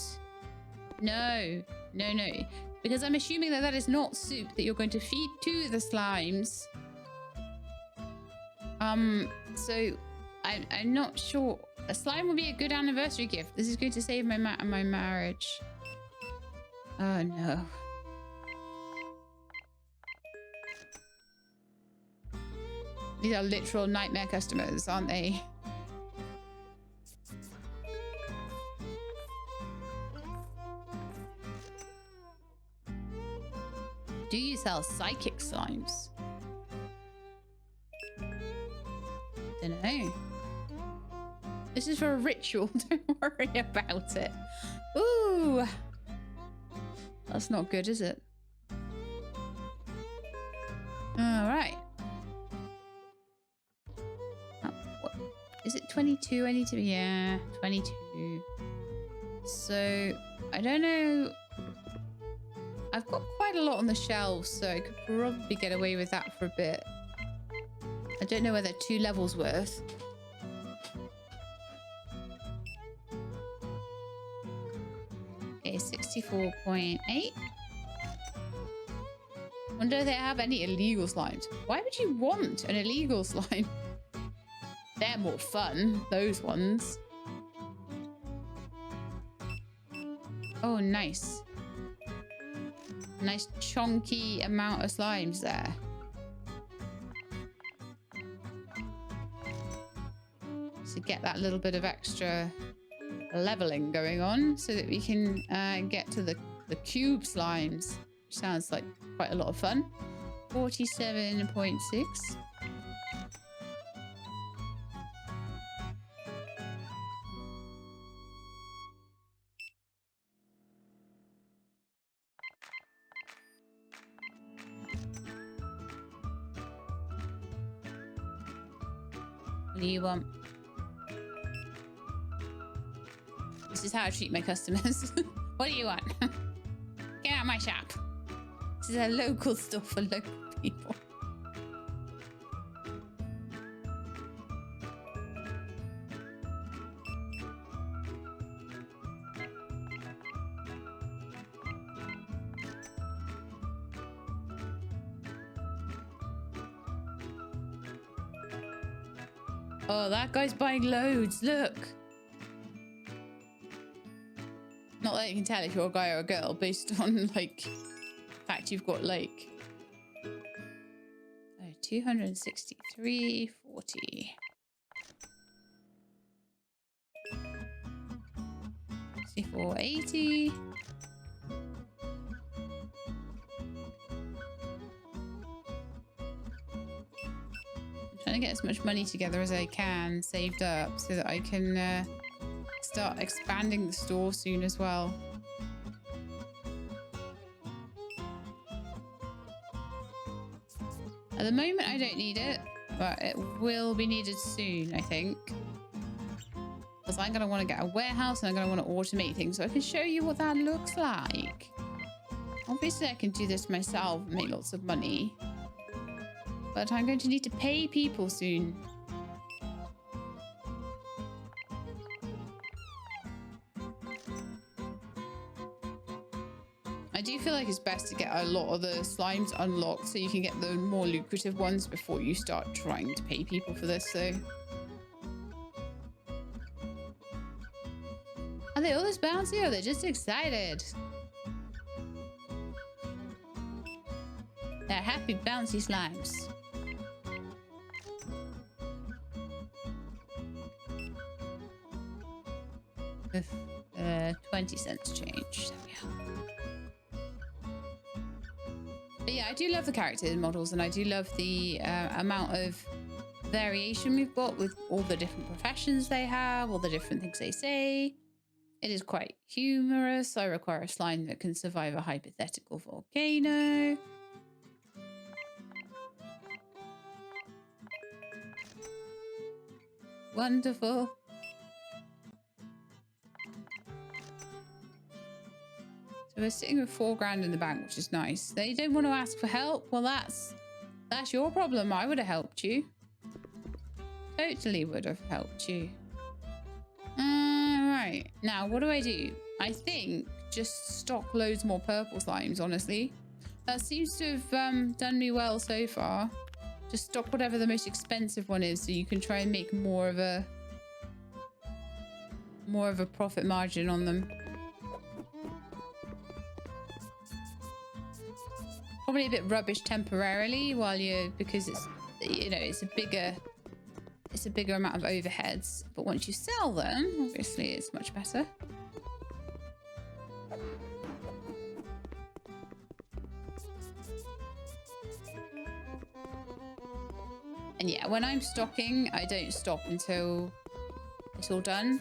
No. No, no. Because I'm assuming that that is not soup that you're going to feed to the slimes. So I'm not sure. A slime will be a good anniversary gift. This is going to save my marriage. Oh no. These are literal nightmare customers, aren't they? do you sell psychic slimes? Don't know. This is for a ritual. Don't worry about it. Ooh. That's not good, is it? All right. Oh, what? Is it 22? I need to be, yeah, 22. So, I don't know. I've got quite a lot on the shelves, so I could probably get away with that for a bit. I don't know whether 2 levels worth. Okay, 64.8. Wonder if they have any illegal slimes. Why would you want an illegal slime? They're more fun, those ones. Oh, nice. Nice chunky amount of slimes there. To get that little bit of extra leveling going on so that we can get to the cube slimes, which sounds like quite a lot of fun. 47.6. What do you want? This is how I treat my customers. What do you want? Get out of my shop. This is a local store for local people. Oh, that guy's buying loads. Look. Not that you can tell if you're a guy or a girl based on, like, the fact you've got, like, 263.40. 64.80. Trying to get as much money together as I can saved up so that I can start expanding the store soon as well. At the moment I don't need it, but it will be needed soon, I think, because I'm going to want to get a warehouse and I'm going to want to automate things so I can show you what that looks like. Obviously I can do this myself and make lots of money, but I'm going to need to pay people soon. I do feel like it's best to get a lot of the slimes unlocked so you can get the more lucrative ones before you start trying to pay people for this. So, are they all this bouncy or they're just excited? They're happy bouncy slimes. 20 cents change. There we are. But yeah, I do love the character models and I do love the amount of variation we've got with all the different professions they have, all the different things they say. It is quite humorous. I require a slime that can survive a hypothetical volcano. Wonderful. So we're sitting with $4,000 in the bank, which is nice. They don't want to ask for help. Well, that's your problem. I would have helped you. Totally would have helped you. Right. Now, what do? I think just stock loads more purple slimes, honestly. That seems to have done me well so far. Just stock whatever the most expensive one is so you can try and make more of a profit margin on them. Probably a bit rubbish temporarily because it's, you know, it's a bigger amount of overheads, but once you sell them, obviously it's much better. And yeah, when I'm stocking, I don't stop until it's all done.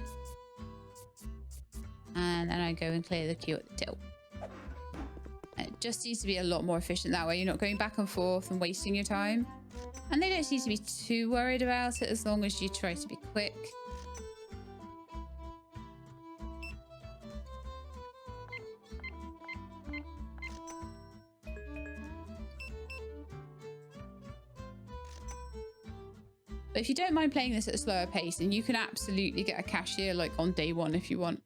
And then I go and clear the queue at the till. It just needs to be a lot more efficient that way. You're not going back and forth and wasting your time. And they don't seem to be too worried about it as long as you try to be quick. But if you don't mind playing this at a slower pace, then you can absolutely get a cashier like on day one if you want.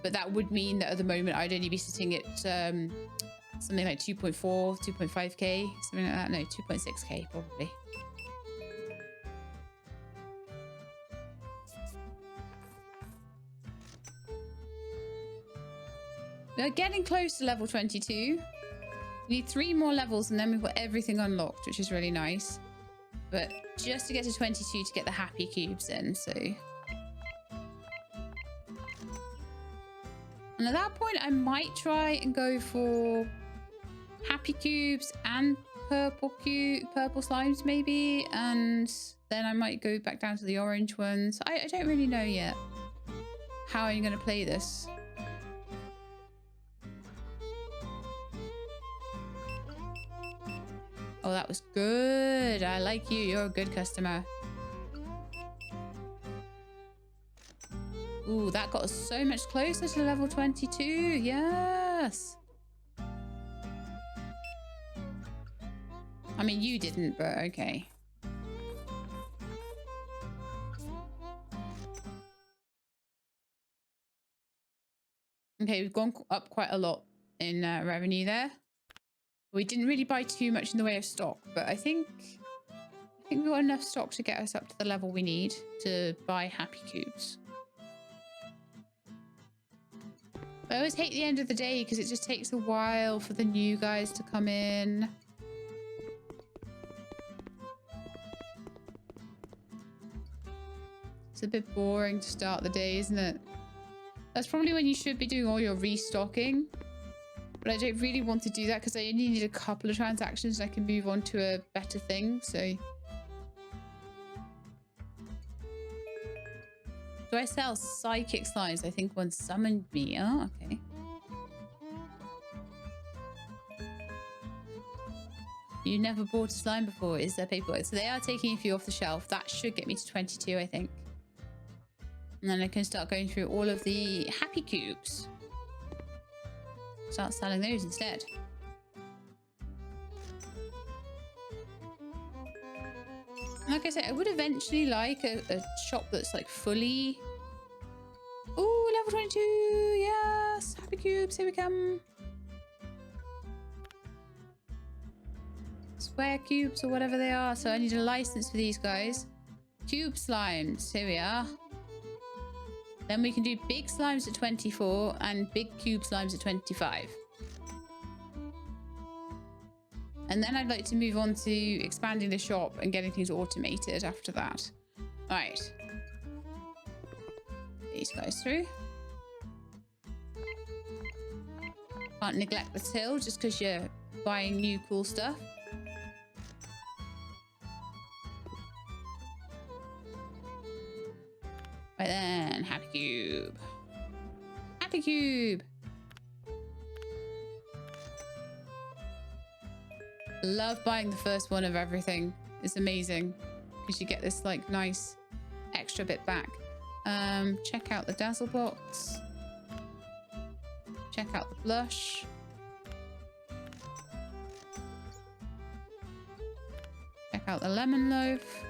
But that would mean that at the moment I'd only be sitting at something like 2.4, 2.5k, something like that. No, 2.6k probably. We're getting close to level 22. We need 3 more levels and then we've got everything unlocked, which is really nice. But just to get to 22 to get the happy cubes in, so. And at that point, I might try and go for happy cubes and purple slimes maybe. And then I might go back down to the orange ones. I don't really know yet how I'm going to play this. Oh, that was good. I like you. You're a good customer. Ooh, that got us so much closer to level 22. Yes. I mean, you didn't, but okay. Okay, we've gone up quite a lot in revenue there. We didn't really buy too much in the way of stock, but I think we've got enough stock to get us up to the level we need to buy happy cubes. I always hate the end of the day because it just takes a while for the new guys to come in. It's a bit boring to start the day, isn't it? That's probably when you should be doing all your restocking. But I don't really want to do that because I only need a couple of transactions and I can move on to a better thing, so. Do I sell psychic slimes? I think one summoned me. Oh, okay. You never bought a slime before. Is there paperwork? So they are taking a few off the shelf. That should get me to 22, I think. And then I can start going through all of the happy cubes. Start selling those instead. Like I said, I would eventually like a shop that's like fully... Ooh, level 22! Yes! Happy cubes, here we come! Square cubes or whatever they are. So I need a license for these guys. Cube slimes, here we are. Then we can do big slimes at 24 and big cube slimes at 25. And then I'd like to move on to expanding the shop and getting things automated after that. All right. These guys through. Can't neglect the till just because you're buying new cool stuff. Right then, happy cube. Happy cube. Love buying the first one of everything. It's amazing because you get this like nice extra bit back. Check out the dazzle box. Check out the blush. Check out the lemon loaf.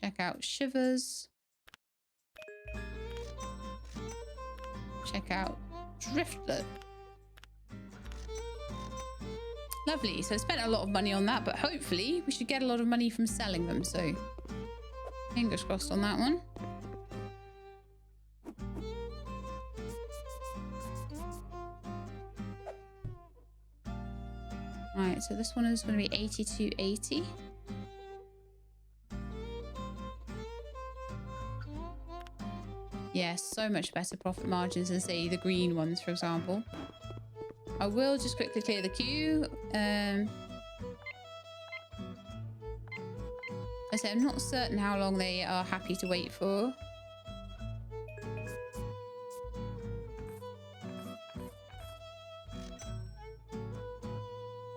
Check out shivers. Check out driftlet. Lovely. So I spent a lot of money on that, but hopefully we should get a lot of money from selling them. So fingers crossed on that one. Right, so this one is going to be 82.80. Yeah, so much better profit margins than, say, the green ones, for example. I will just quickly clear the queue. I say I'm not certain how long they are happy to wait for.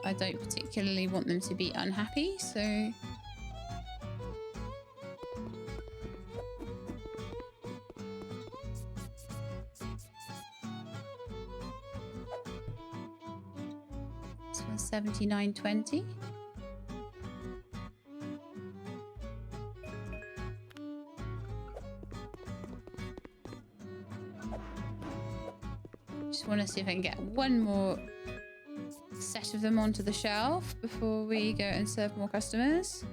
I don't particularly want them to be unhappy, so... This one's $79.20. Just want to see if I can get one more set of them onto the shelf before we go and serve more customers.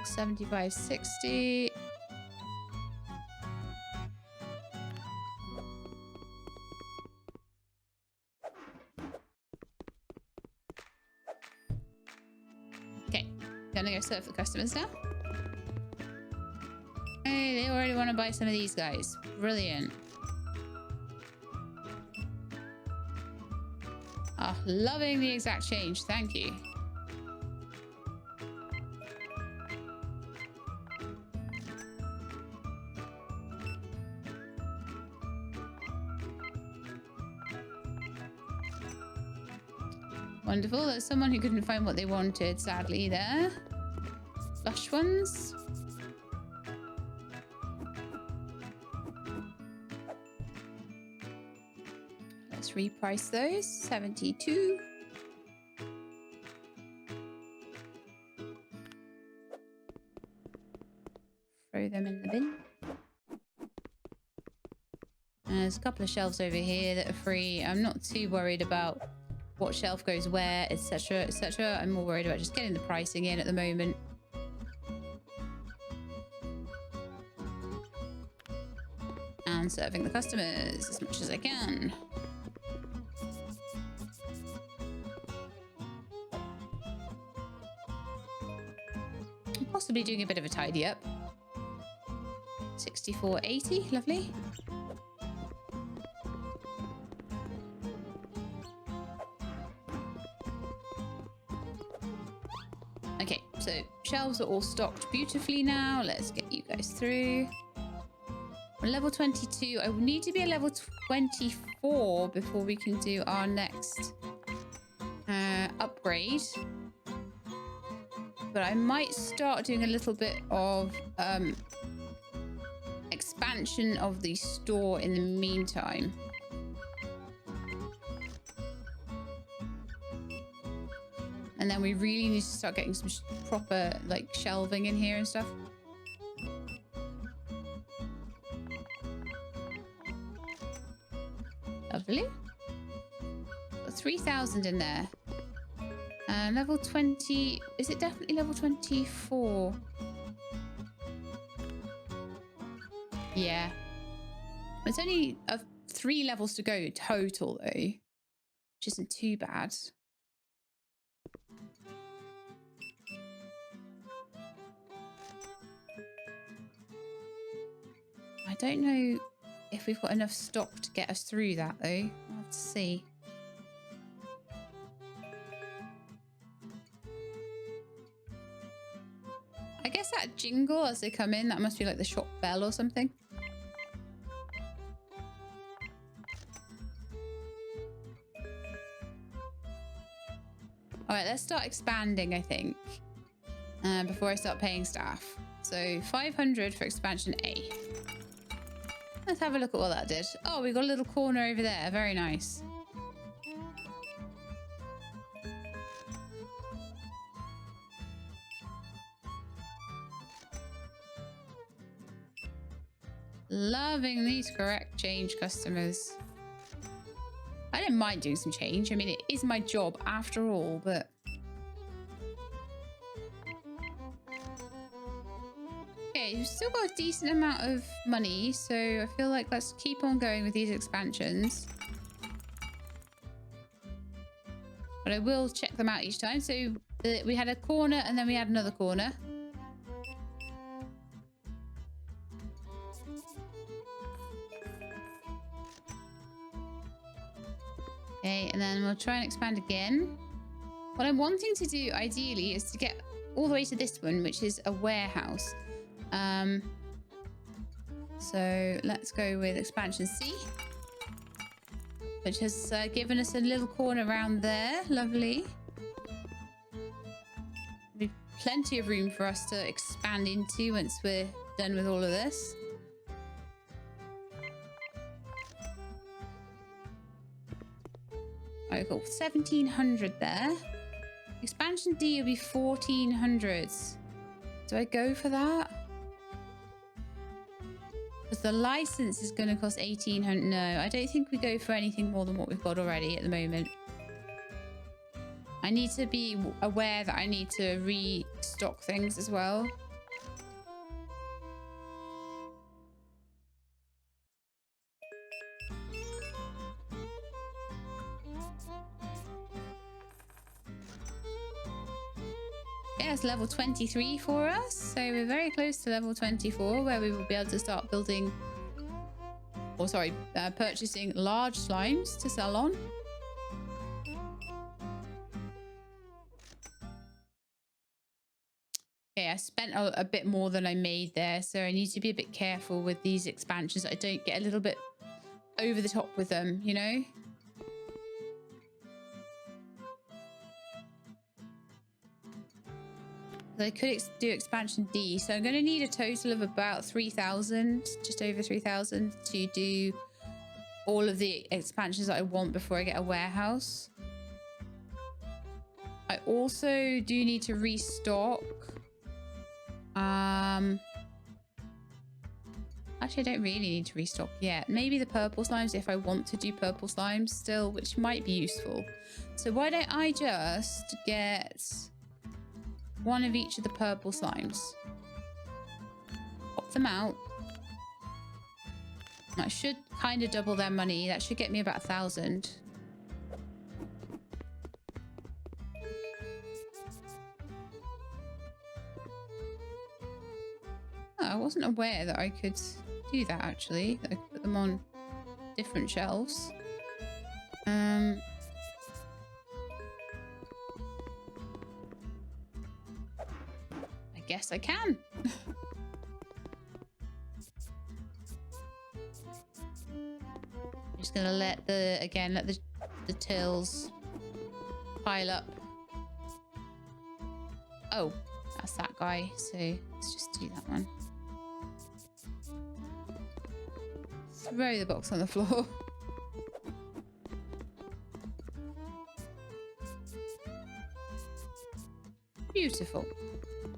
75.60. Okay, gonna go serve the customers now. Hey, they already want to buy some of these guys. Brilliant. Ah, loving the exact change. Thank you. Wonderful. There's someone who couldn't find what they wanted, sadly, there. Flush ones. Let's reprice those. 72. Throw them in the bin. There's a couple of shelves over here that are free. I'm not too worried about what shelf goes where, etc., etc. I'm more worried about just getting the pricing in at the moment. And serving the customers as much as I can. I'm possibly doing a bit of a tidy up. 64.80, lovely. Okay, so shelves are all stocked beautifully now. Let's get you guys through. We're level 22. I will need to be a level 24 before we can do our next upgrade. But I might start doing a little bit of expansion of the store in the meantime. And then we really need to start getting some proper like shelving in here and stuff. Lovely. Got 3,000 in there. Level 20. Is it definitely level 24? Yeah. It's only 3 levels to go total, though, which isn't too bad. I don't know if we've got enough stock to get us through that, though. We'll have to see. I guess that jingle as they come in, that must be like the shop bell or something. All right, let's start expanding, I think, before I start paying staff. So 500 for expansion A. Let's have a look at what that did. Oh, we got a little corner over there. Very nice. Loving these correct change customers. I don't mind doing some change. I mean, it is my job after all, but... Okay, we've still got a decent amount of money, so I feel like let's keep on going with these expansions. But I will check them out each time. So we had a corner and then we had another corner. Okay, and then we'll try and expand again. What I'm wanting to do ideally is to get all the way to this one, which is a warehouse. So let's go with expansion C, which has given us a little corner around there. Lovely. There'll be plenty of room for us to expand into once we're done with all of this. I've got 1,700 there. Expansion D will be 1,400. Do I go for that? Because the license is going to cost 1,800. No, I don't think we go for anything more than what we've got already at the moment. I need to be aware that I need to restock things as well. Yeah, it's level 23 for us. So we're very close to level 24, where we will be able to start building, or sorry, purchasing large slimes to sell on. Okay, I spent a bit more than I made there, so I need to be a bit careful with these expansions. I don't get a little bit over the top with them, you know? I could do expansion D, so I'm going to need a total of about 3,000, just over 3,000, to do all of the expansions that I want before I get a warehouse. I also do need to restock. Actually, I don't really need to restock yet. Maybe the purple slimes if I want to do purple slimes still, which might be useful. So why don't I just get one of each of the purple slimes. Pop them out. That should kind of double their money. That should get me about 1,000. Oh, I wasn't aware that I could do that actually. That I could put them on different shelves. Guess I can. I'm just gonna let the tills pile up. Oh, that's that guy. So let's just do that one. Throw the box on the floor. Beautiful.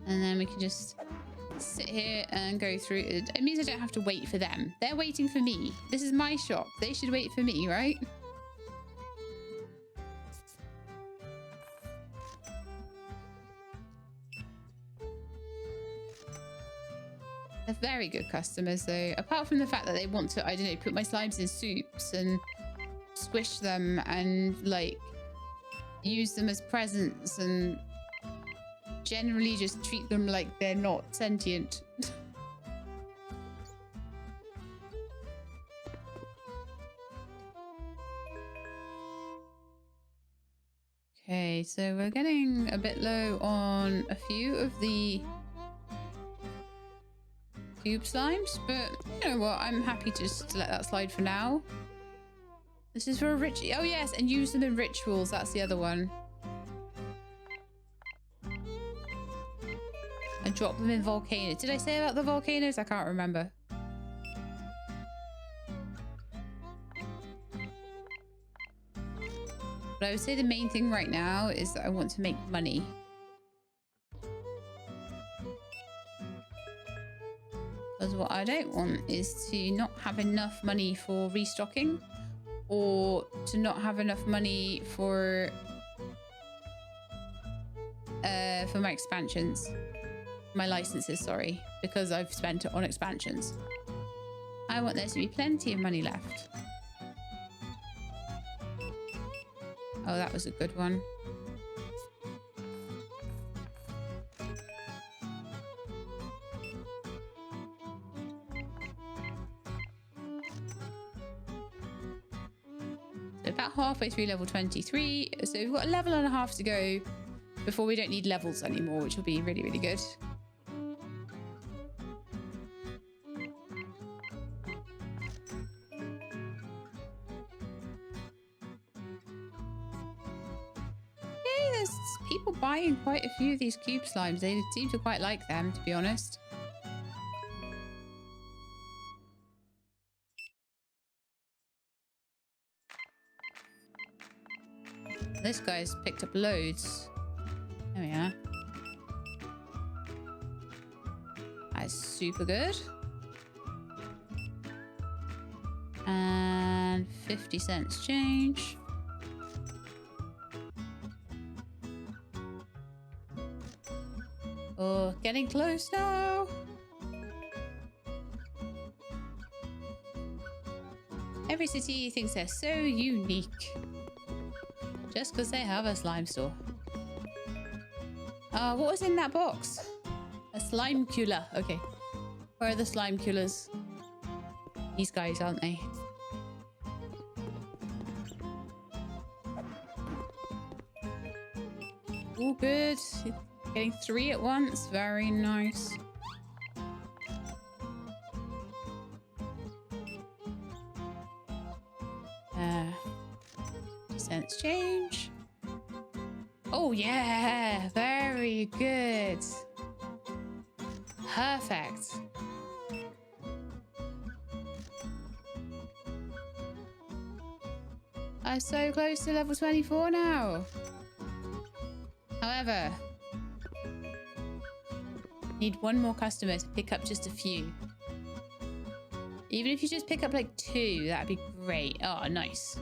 And then we can just sit here and go through. It means I don't have to wait for them. They're waiting for me. This is my shop. They should wait for me, right? They're very good customers, though. Apart from the fact that they want to, I don't know, put my slimes in soups and squish them and, like, use them as presents and generally just treat them like they're not sentient. Okay, so we're getting a bit low on a few of the cube slimes, but you know what? I'm happy to just let that slide for now. This is for a rich... Oh yes, and use them in rituals. That's the other one. And drop them in volcanoes. Did I say about the volcanoes? I can't remember. But I would say the main thing right now is that I want to make money. Because what I don't want is to not have enough money for restocking, or to not have enough money for my expansions. My licenses, sorry, because I've spent it on expansions. I want there to be plenty of money left. Oh, that was a good one. So about halfway through level 23. So we've got a level and a half to go before we don't need levels anymore, which will be really, really good. Hey, there's people buying quite a few of these cube slimes. They seem to quite like them, to be honest. This guy's picked up loads. There we are. That's super good. And 50 cents change. Oh, getting close now. Every city thinks they're so unique. Just because they have a slime store. What was in that box? A slime cooler. Okay. Where are the slime coolers? These guys, aren't they? Oh, good. Getting 3 at once. Very nice. Cents change. Oh, yeah. Very good. Perfect. I'm so close to level 24 now. However, need one more customer to pick up just a few. Even if you just pick up like 2, that'd be great. Oh, nice.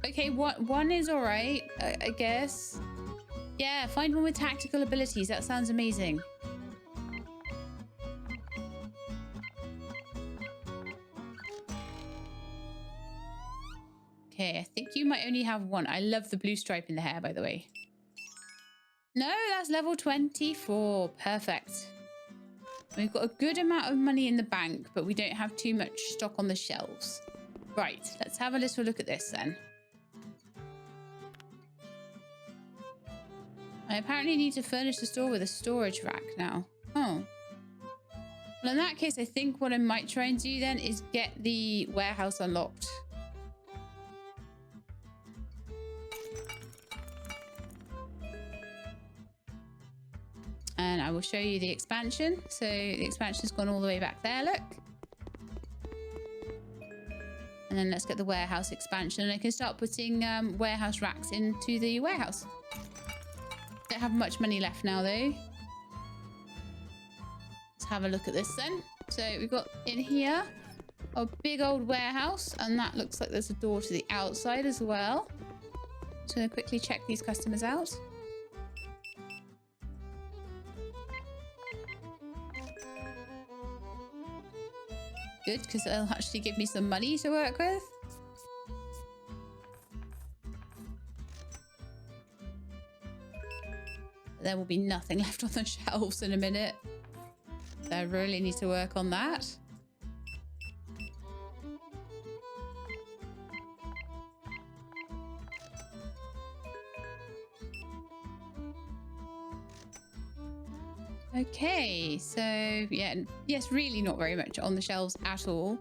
Okay, one is all right, I guess. Yeah, find one with tactical abilities. That sounds amazing. Okay, I think you might only have 1. I love the blue stripe in the hair, by the way. No, that's level 24. Perfect. We've got a good amount of money in the bank, but we don't have too much stock on the shelves. Right, let's have a little look at this then. I apparently need to furnish the store with a storage rack now. Oh. Well, in that case, I think what I might try and do then is get the warehouse unlocked. And I will show you the expansion. So the expansion's gone all the way back there, look. And then let's get the warehouse expansion. And I can start putting warehouse racks into the warehouse. Don't have much money left now, though. Let's have a look at this then. So we've got in here a big old warehouse. And that looks like there's a door to the outside as well. Just going to quickly check these customers out. Good, because they'll actually give me some money to work with. There will be nothing left on the shelves in a minute. So I really need to work on that. Okay, so yeah, yes, really not very much on the shelves at all.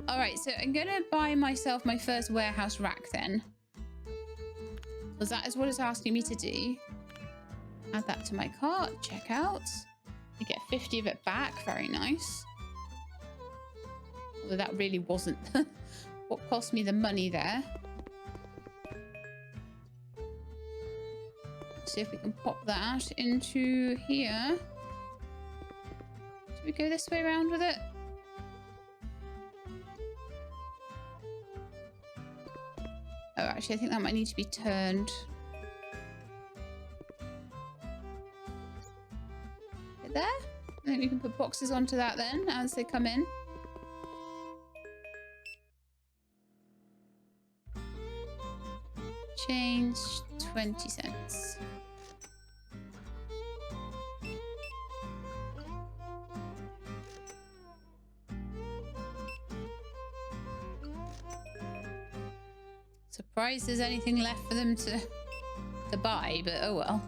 All right, so I'm gonna buy myself my first warehouse rack then, because that is what it's asking me to do. Add that to my cart, check out. I get 50 of it back, very nice. Although that really wasn't what cost me the money there. See if we can pop that into here. Should we go this way around with it? Oh, actually, I think that might need to be turned. Right there. I think we can put boxes onto that then as they come in. Change 20 cents. Surprised there's anything left for them to buy, but oh well.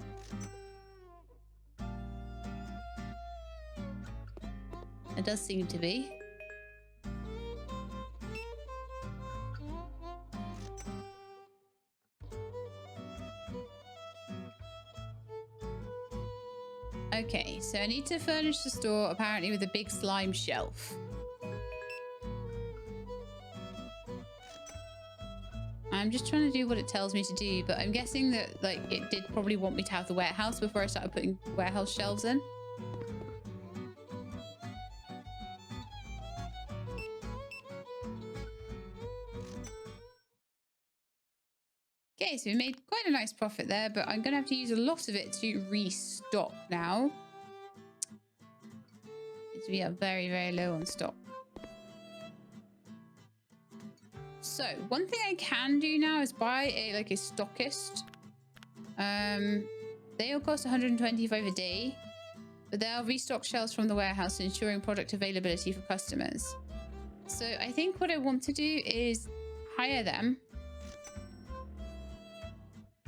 It does seem to be. Okay, so I need to furnish the store apparently with a big slime shelf. I'm just trying to do what it tells me to do, but I'm guessing that like it did probably want me to have the warehouse before I started putting warehouse shelves in. Okay, so we made quite a nice profit there, but I'm going to have to use a lot of it to restock now. We are very, very low on stock. So one thing I can do now is buy a stockist. They'll cost 125 a day, but they'll restock shelves from the warehouse, ensuring product availability for customers. So I think what I want to do is hire them.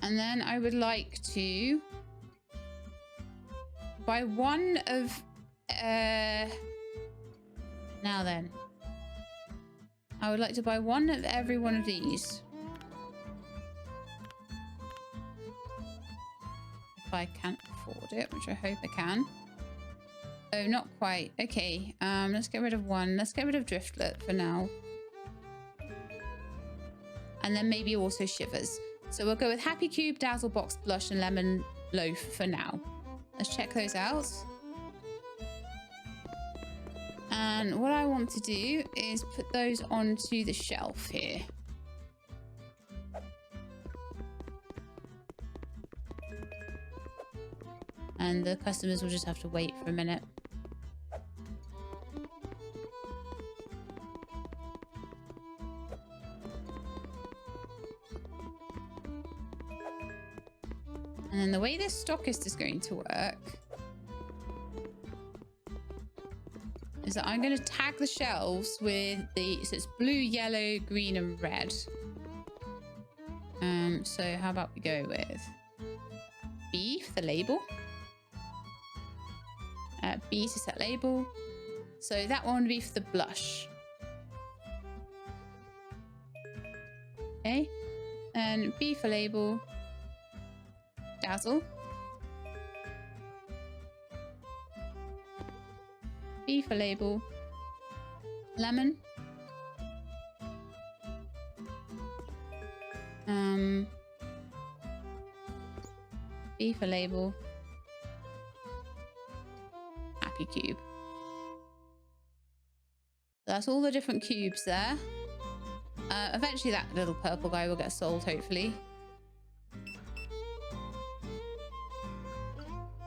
And then I would like to buy one of... now then. I would like to buy one of every one of these. If I can't afford it, which I hope I can. Oh, not quite. Okay, let's get rid of one. Let's get rid of Driftlet for now. And then maybe also Shivers. So we'll go with Happy Cube, Dazzle Box, Blush, and Lemon Loaf for now. Let's check those out. And what I want to do is put those onto the shelf here. And the customers will just have to wait for a minute. And then the way this stockist is going to work is that I'm going to tag the shelves with the, so it's blue, yellow, green, and red. So how about we go with B for the label, B to set label. So that one would be for the blush. Okay, and B for label, Dazzle. B for label, Lemon. B for label, Happy Cube. That's all the different cubes there. Eventually that little purple guy will get sold, hopefully.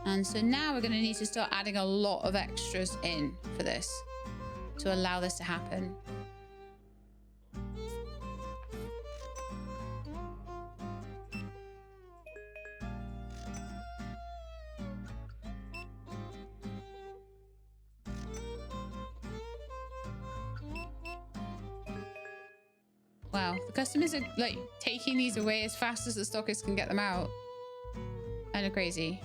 And so now we're going to need to start adding a lot of extras in for this to allow this to happen. Wow, the customers are like taking these away as fast as the stockists can get them out. Kind of crazy.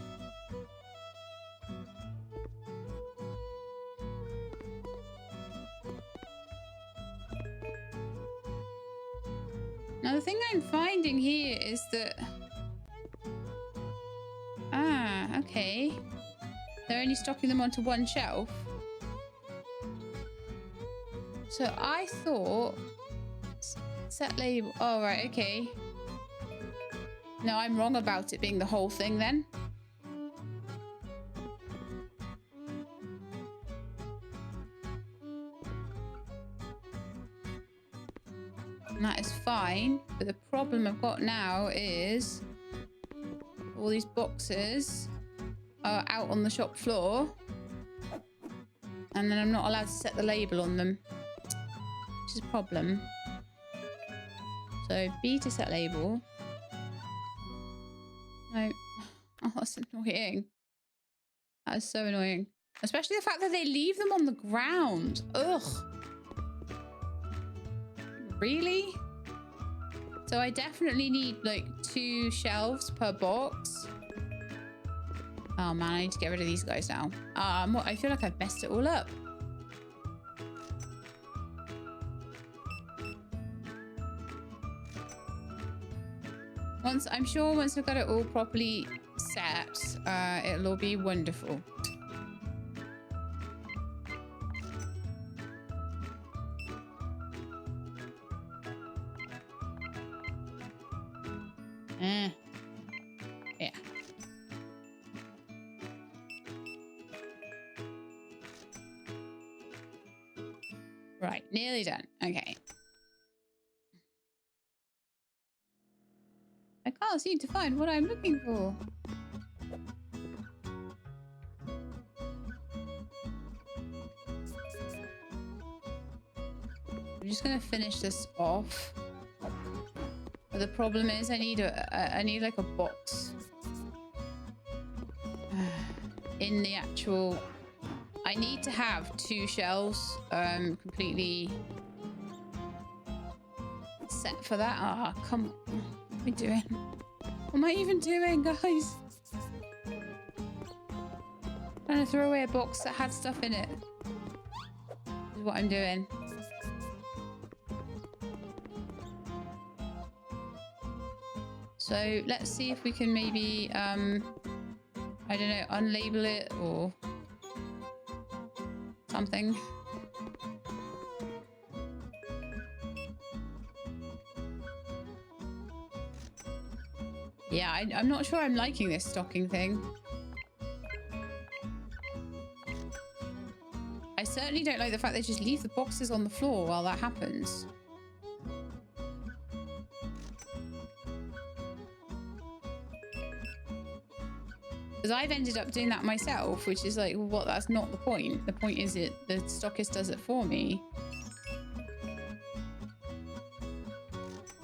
Now the thing I'm finding here is that... Ah, okay. They're only stocking them onto one shelf. So I thought... Set label. Oh, right, okay. No, I'm wrong about it being the whole thing then. And that is fine. But the problem I've got now is all these boxes are out on the shop floor. And then I'm not allowed to set the label on them, which is a problem. So B to set label. No. Oh, that's annoying. That is so annoying. Especially the fact that they leave them on the ground. Ugh. Really? So I definitely need like 2 shelves per box. Oh man, I need to get rid of these guys now. I feel like I've messed it all up. I'm sure once I've got it all properly set, it'll all be wonderful. Yeah. Right, nearly done. Okay. I can't seem to find what I'm looking for. I'm just gonna finish this off. But the problem is I need like a box in the actual. I need to have 2 shelves completely set for that. Ah, oh, come on. What am I doing? What am I even doing, guys? Trying to throw away a box that had stuff in it. This is what I'm doing. So let's see if we can maybe, I don't know, unlabel it or something. Yeah, I'm not sure I'm liking this stocking thing. I certainly don't like the fact they just leave the boxes on the floor while that happens. Because I've ended up doing that myself, which is like, well, that's not the point. The point is the stockist does it for me.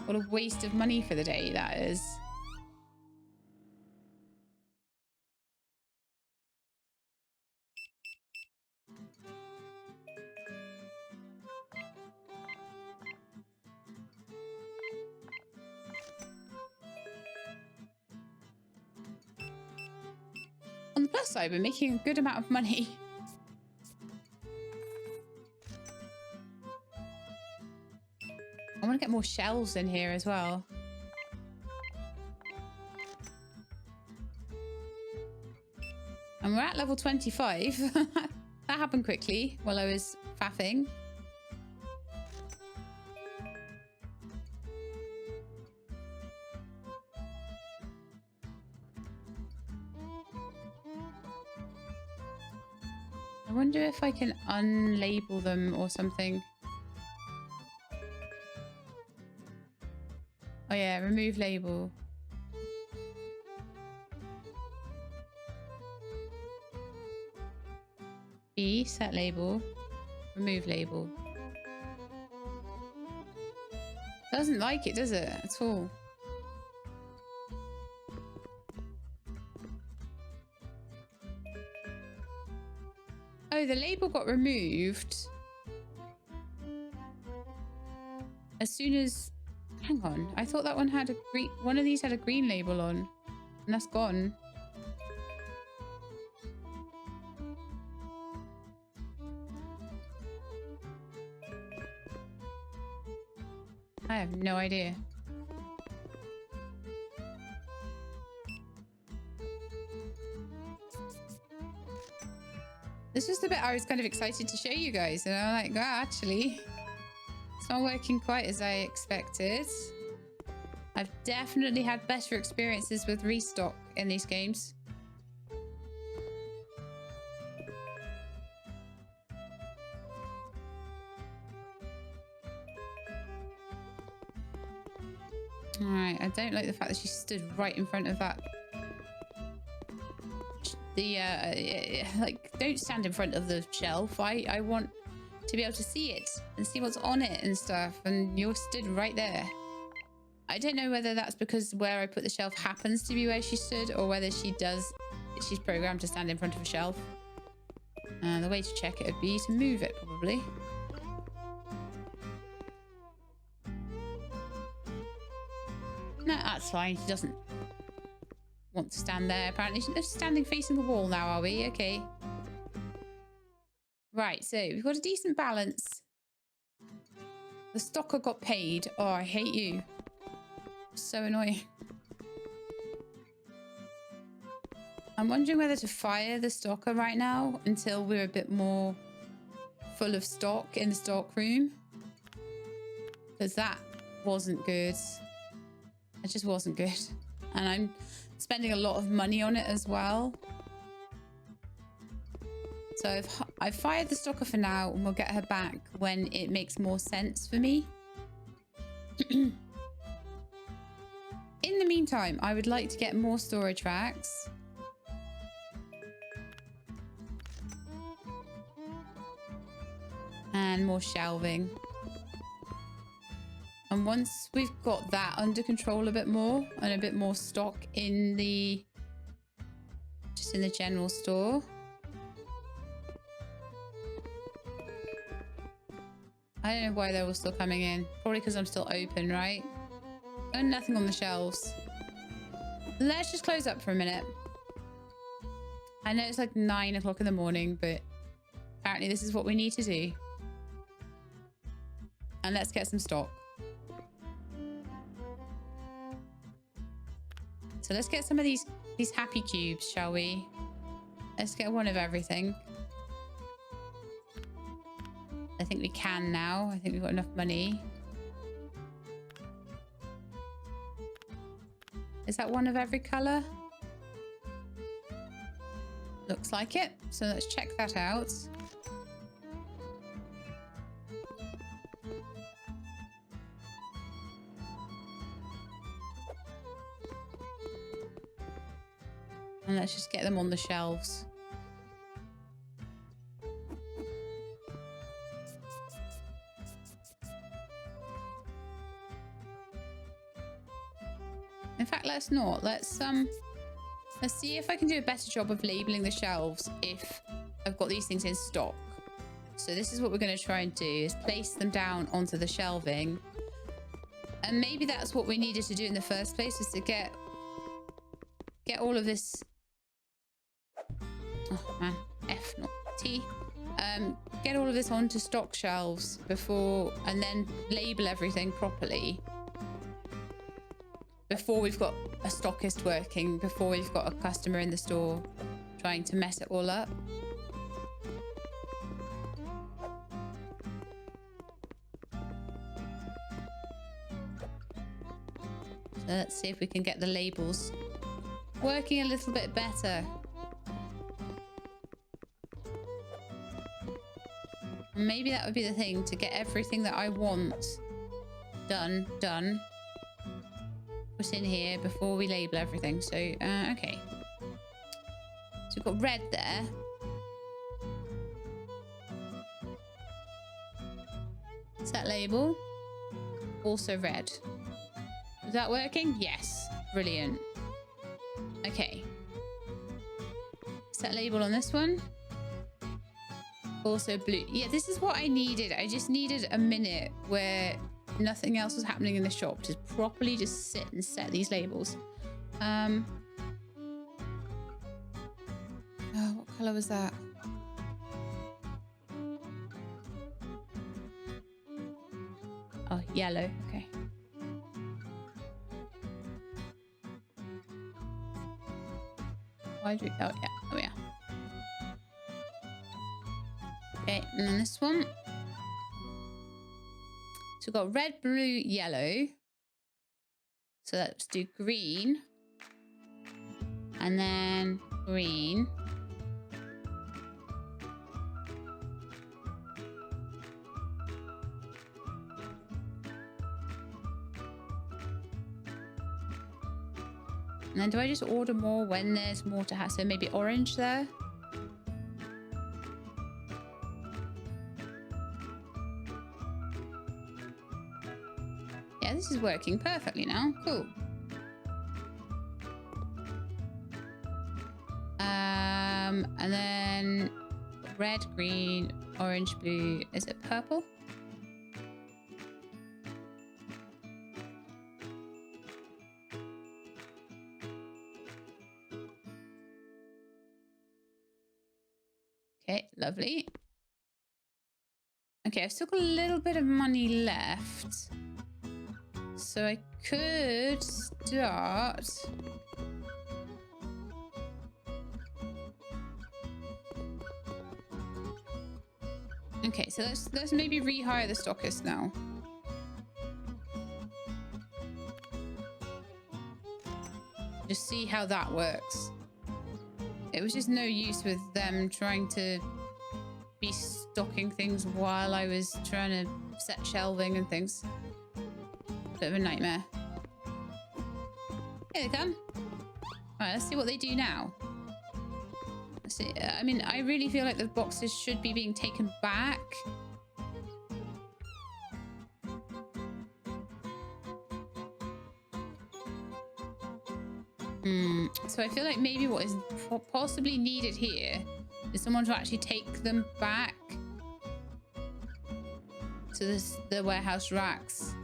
What a waste of money for the day that is. On the plus side, we're making a good amount of money. I want to get more shelves in here as well. And we're at level 25. That happened quickly while I was faffing. I wonder if I can unlabel them or something. Oh yeah, remove label. B, set label. Remove label. Doesn't like it, does it? At all. Oh, the label got removed as soon as... Hang on. I thought that one had a green... One of these had a green label on. And that's gone. I have no idea. This was the bit I was kind of excited to show you guys. And I'm like, wow, actually, it's not working quite as I expected. I've definitely had better experiences with restock in these games. Alright, I don't like the fact that she stood right in front of that. Like, don't stand in front of the shelf. I want to be able to see it and see what's on it and stuff, and you're stood right there. I don't know whether that's because where I put the shelf happens to be where she stood, or whether she's programmed to stand in front of a shelf. The way to check it would be to move it, probably. No, that's fine. She doesn't want to stand there. Apparently, she's standing facing the wall now, are we? Okay. Right, so we've got a decent balance. The stocker got paid. Oh, I hate you. So annoying. I'm wondering whether to fire the stocker right now until we're a bit more full of stock in the stock room. Because that wasn't good. It just wasn't good. And I'm spending a lot of money on it as well. So I've fired the stocker for now, and we'll get her back when it makes more sense for me. In the meantime, I would like to get more storage racks. And more shelving. And once we've got that under control a bit more, and a bit more stock in the... just in the general store. I don't know why they're all still coming in. Probably because I'm still open, right? And nothing on the shelves. Let's just close up for a minute. I know it's like 9 o'clock in the morning, but apparently this is what we need to do. And let's get some stock. So let's get some of these happy cubes, shall we? Let's get one of everything. I think we can now. I think we've got enough money. Is that one of every color? Looks like it. So let's check that out. And let's just get them on the shelves. In fact, let's not. Let's see if I can do a better job of labeling the shelves if I've got these things in stock. So this is what we're going to try and do, is place them down onto the shelving. And maybe that's what we needed to do in the first place, was to get all of this... Oh man, F not T. Get all of this onto stock shelves before, and then label everything properly. Before we've got a stockist working, before we've got a customer in the store trying to mess it all up. So let's see if we can get the labels working a little bit better. Maybe that would be the thing, to get everything that I want done. Put in here before we label everything. So, okay. So we've got red there. Set label. Also red. Is that working? Yes. Brilliant. Okay. Set label on this one. Also blue. Yeah, this is what I needed. I just needed a minute where nothing else was happening in the shop to properly just sit and set these labels. Oh, what color was that? Oh, yellow. Okay. Why do we... Oh, yeah. Oh, yeah. Okay, and then this one. So we've got red, blue, yellow. So let's do green. And then green. And then do I just order more when there's more to have? So maybe orange there. Yeah, this is working perfectly now. Cool. And then red, green, orange, blue. Is it purple? Okay, lovely. Okay, I've still got a little bit of money left. So I could start... Okay, so let's maybe rehire the stockist now. Just see how that works. It was just no use with them trying to be stocking things while I was trying to set shelving and things. Bit of a nightmare. Here they come. Alright, let's see what they do now. Let's see. I mean, I really feel like the boxes should be being taken back. So I feel like maybe what is possibly needed here is someone to actually take them back to the warehouse racks.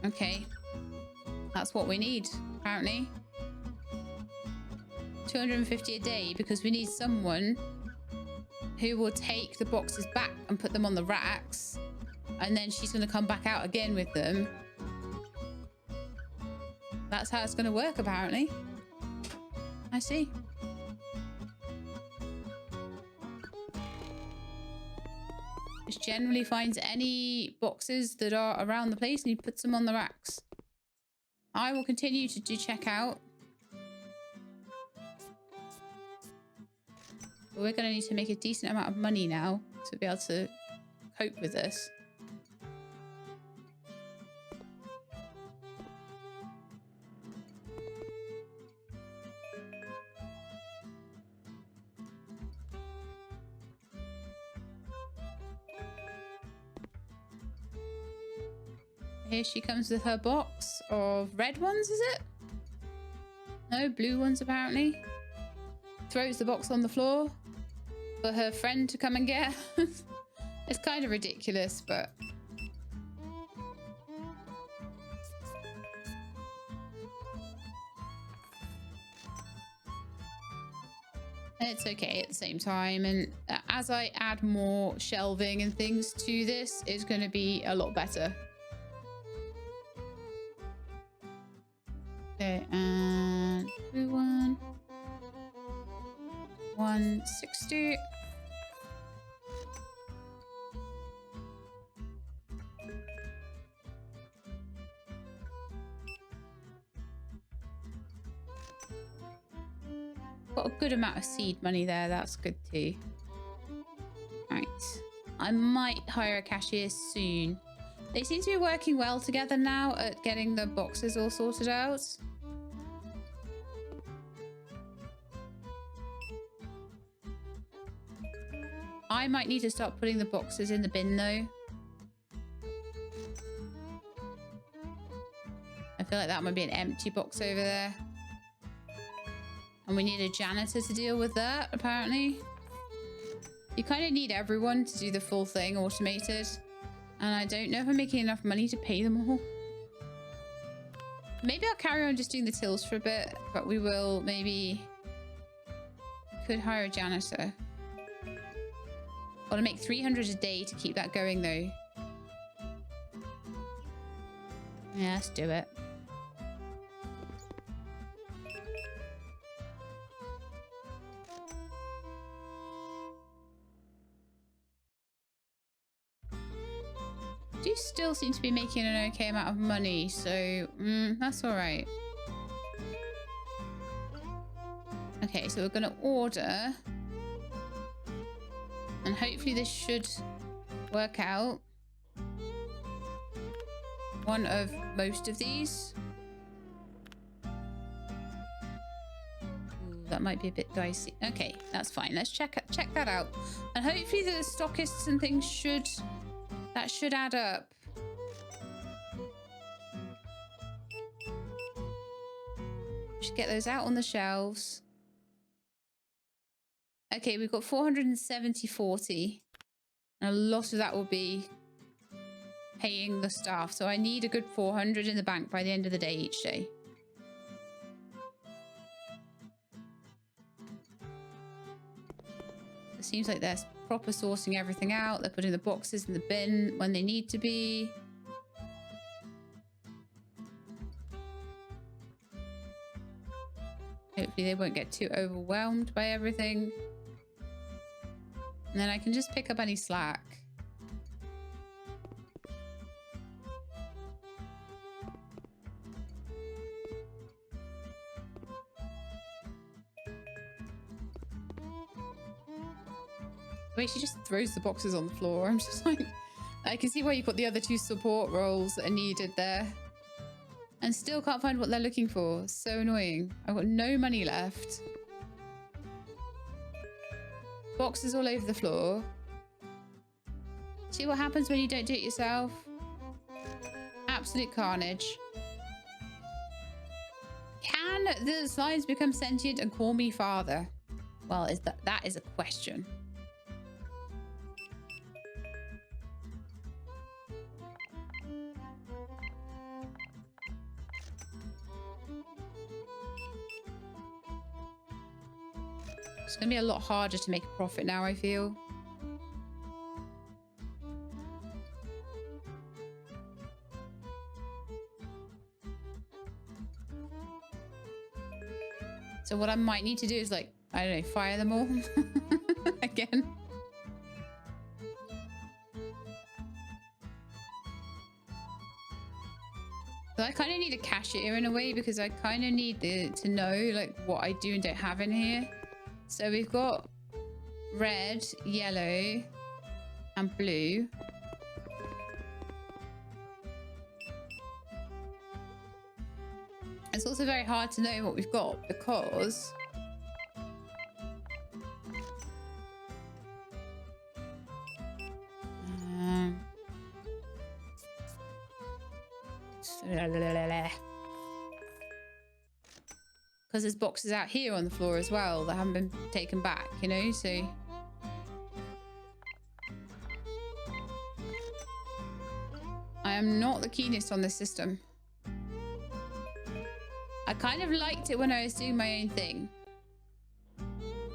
Okay. That's what we need, apparently. 250 a day, because we need someone who will take the boxes back and put them on the racks. And then she's going to come back out again with them. That's how it's going to work, apparently. I see. Just generally finds any boxes that are around the place and he puts them on the racks. I will continue to do checkout. But we're going to need to make a decent amount of money now to be able to cope with this. Here she comes with her box of red ones, is it? No, blue ones apparently. Throws the box on the floor for her friend to come and get. It's kind of ridiculous, but... it's okay at the same time. And as I add more shelving and things to this, it's going to be a lot better. Okay, and blue one. 160. Got a good amount of seed money there. That's good too. Right. I might hire a cashier soon. They seem to be working well together now at getting the boxes all sorted out. I might need to start putting the boxes in the bin though. I feel like that might be an empty box over there. And we need a janitor to deal with that, apparently. You kind of need everyone to do the full thing automated. And I don't know if I'm making enough money to pay them all. Maybe I'll carry on just doing the tills for a bit, but we will maybe... could hire a janitor. Got to make 300 a day to keep that going though. Yeah, let's do it. Do still seem to be making an okay amount of money, so that's all right. Okay, so we're going to order. And hopefully this should work out. One of most of these. Ooh, that might be a bit dicey. Okay, that's fine. Let's check that out. And hopefully the stockists and things should... that should add up. Should get those out on the shelves. Okay, we've got 470.40. And a lot of that will be paying the staff. So I need a good 400 in the bank by the end of the day each day. Seems like they're proper sorting everything out. They're putting the boxes in the bin when they need to be. Hopefully they won't get too overwhelmed by everything. And then I can just pick up any slack. Wait, she just throws the boxes on the floor. I'm just like, I can see why you've got the other two support roles that are needed there. And still can't find what they're looking for. So annoying. I've got no money left. Boxes all over the floor. See what happens when you don't do it yourself? Absolute carnage. Can the slimes become sentient and call me father? Well, that is a question. It's going to be a lot harder to make a profit now, I feel. So what I might need to do is, like, I don't know, fire them all again. So I kind of need a cashier in a way, because I kind of need to know, like, what I do and don't have in here. So we've got red, yellow, and blue. It's also very hard to know what we've got because there's boxes out here on the floor as well that haven't been taken back, you know, so I am not the keenest on this system. I kind of liked it when I was doing my own thing,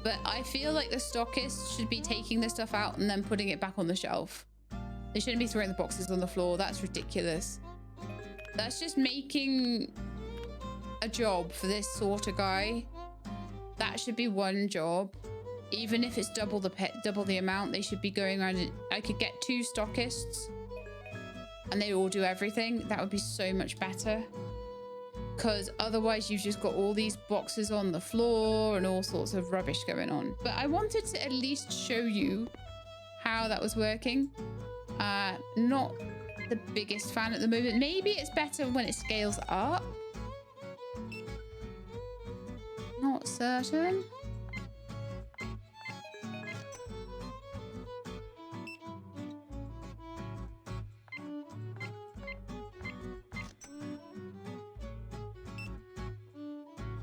but I feel like the stockist should be taking the stuff out and then putting it back on the shelf. They shouldn't be throwing the boxes on the floor. That's ridiculous. That's just making a job for this sort of guy. That should be one job. Even if it's double the amount, they should be going around and I could get 2 stockists and they all do everything. That would be so much better, because otherwise you've just got all these boxes on the floor and all sorts of rubbish going on. But I wanted to at least show you how that was working. Not the biggest fan at the moment. Maybe it's better when it scales up. Not certain.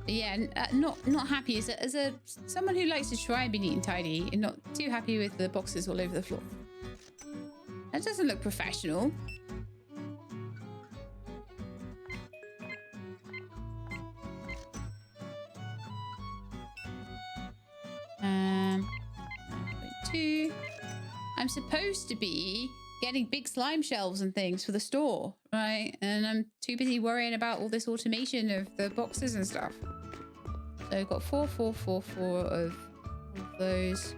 Yeah, not happy as a someone who likes to try and be neat and tidy, and not too happy with the boxes all over the floor. That doesn't look professional. Two. I'm supposed to be getting big slime shelves and things for the store, right? And I'm too busy worrying about all this automation of the boxes and stuff. So I've got 4, 4, 4, 4 of those.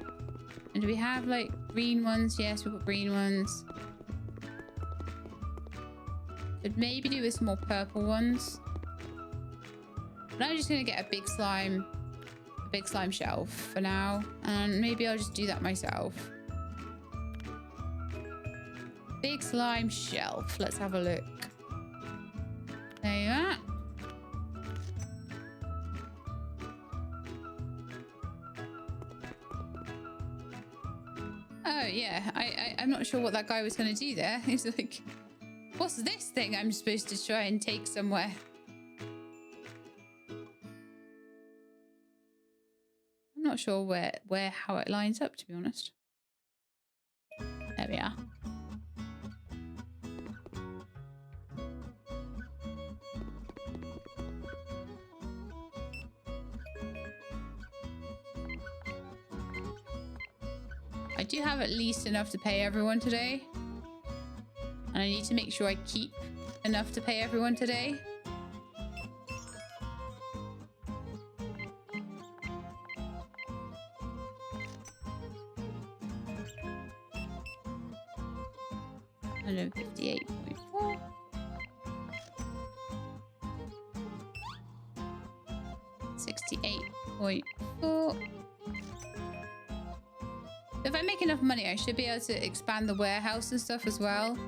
And do we have like green ones? Yes, we've got green ones. Could maybe do with some more purple ones. But I'm just gonna get a big slime shelf for now, and maybe I'll just do that myself. Big slime shelf. Let's have a look. There you are. Oh yeah, I'm not sure what that guy was going to do there. He's like, what's this thing I'm supposed to try and take somewhere? I'm not sure how it lines up, to be honest. There we are. I do have at least enough to pay everyone today. And I need to make sure I keep enough to pay everyone today. $158.4. 68.4. If I make enough money, I should be able to expand the warehouse and stuff as well.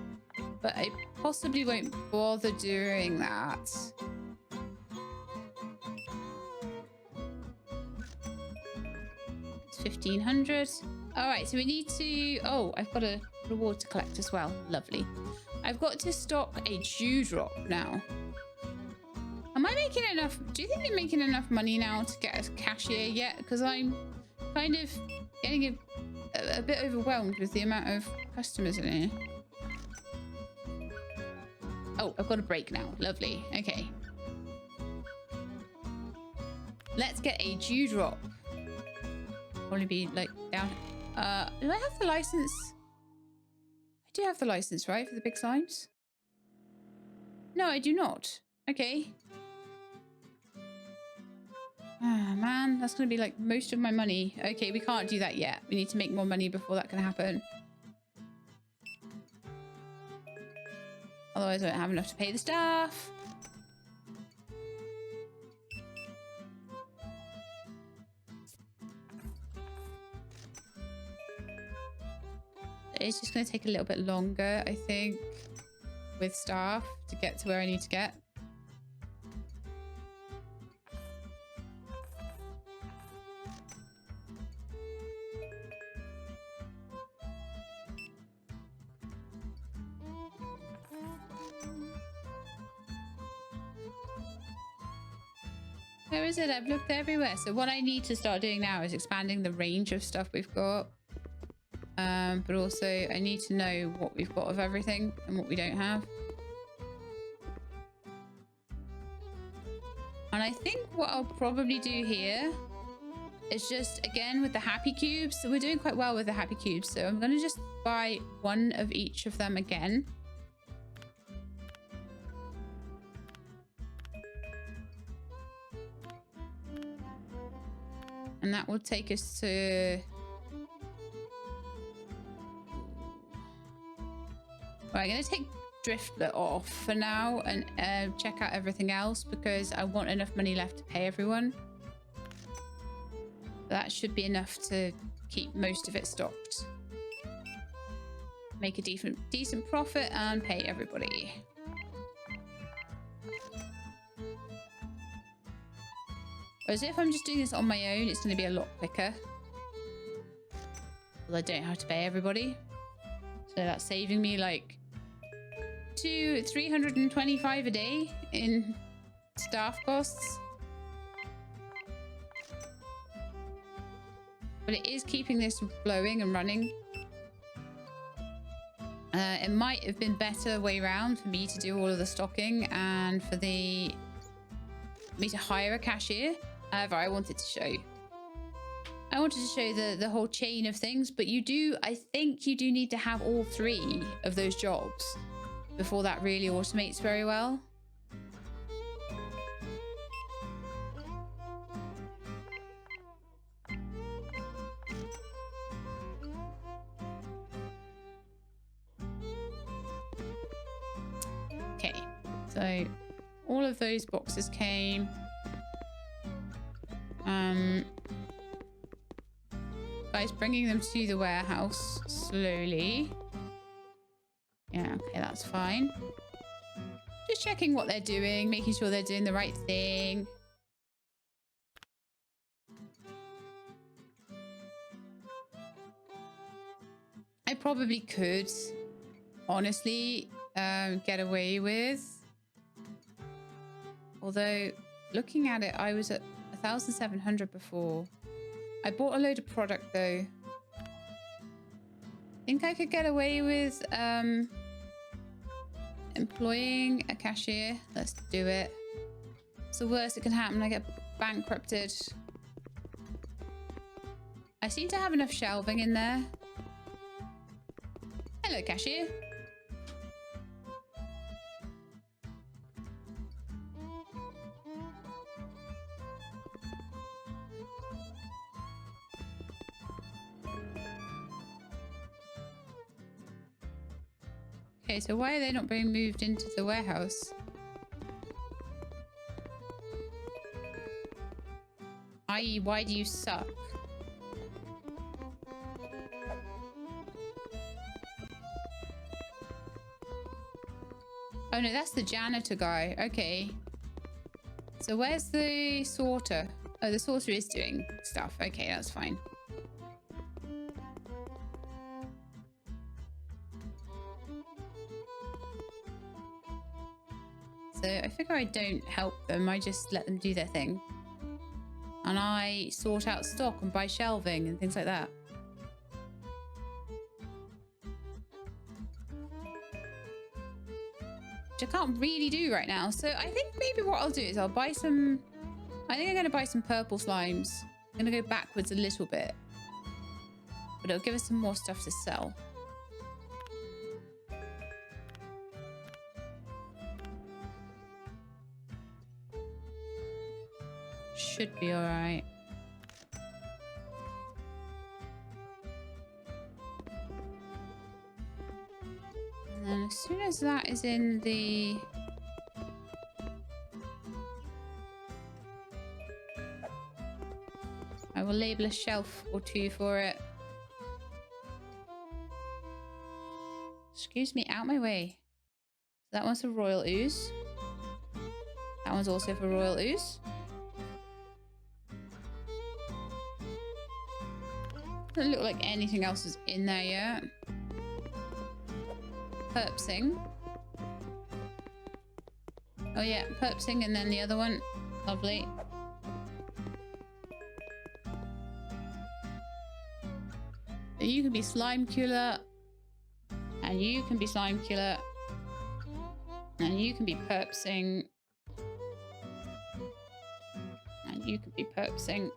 But I possibly won't bother doing that. It's 1,500. All right, so we need to... Oh, I've got a reward to collect as well. Lovely. I've got to stock a dewdrop now. Am I making enough? Do you think I'm making enough money now to get a cashier yet? Because I'm kind of getting a bit overwhelmed with the amount of customers in here. Oh, I've got a break now. Lovely. Okay. Let's get a dewdrop. Probably be like down. Do I have the license? I do have the license, right? For the big signs? No, I do not. Okay. Ah, man, that's going to be like most of my money. Okay, we can't do that yet. We need to make more money before that can happen. Otherwise, I won't have enough to pay the staff. It's just going to take a little bit longer, I think, with staff to get to where I need to get. Where is it? I've looked everywhere. So what I need to start doing now is expanding the range of stuff we've got. But also I need to know what we've got of everything and what we don't have. And I think what I'll probably do here is just, again, with the happy cubes. So we're doing quite well with the happy cubes. So I'm going to just buy one of each of them again. And that will take us to... Right, I'm going to take Driftlet off for now and check out everything else because I want enough money left to pay everyone. That should be enough to keep most of it stocked. Make a decent profit and pay everybody. Whereas if I'm just doing this on my own, it's going to be a lot quicker. Well, I don't have to pay everybody. So that's saving me like $325 a day in staff costs. But it is keeping this flowing and running. It might have been better way around for me to do all of the stocking and for me to hire a cashier. However, I wanted to show the whole chain of things, but I think you do need to have all three of those jobs before that really automates very well. Okay, so all of those boxes came. Guys, bringing them to the warehouse slowly. Yeah, okay, that's fine. Just checking what they're doing, making sure they're doing the right thing. I probably could, honestly, get away with. Although, looking at it, I was at 1,700 before. I bought a load of product though. Think I could get away with employing a cashier. Let's do it. It's the worst that can happen. I get bankrupted. I seem to have enough shelving in there. Hello, cashier. Okay, so why are they not being moved into the warehouse? I.e., why do you suck? Oh no, that's the janitor guy. Okay. So where's the sorter? Oh, the sorter is doing stuff. Okay, that's fine. So I figure I don't help them. I just let them do their thing. And I sort out stock and buy shelving and things like that. Which I can't really do right now. So I think maybe what I'll do is I'll buy some... I think I'm going to buy some purple slimes. I'm going to go backwards a little bit. But it'll give us some more stuff to sell. Should be alright. And then as soon as that is in the... I will label a shelf or two for it. Excuse me, out my way. That one's for Royal Ooze. That one's also for Royal Ooze. Doesn't look like anything else is in there yet. Purpsing. Oh yeah, purpsing and then the other one. Lovely. You can be slime killer. And you can be slime killer. And you can be purpsing. And you can be purpsing.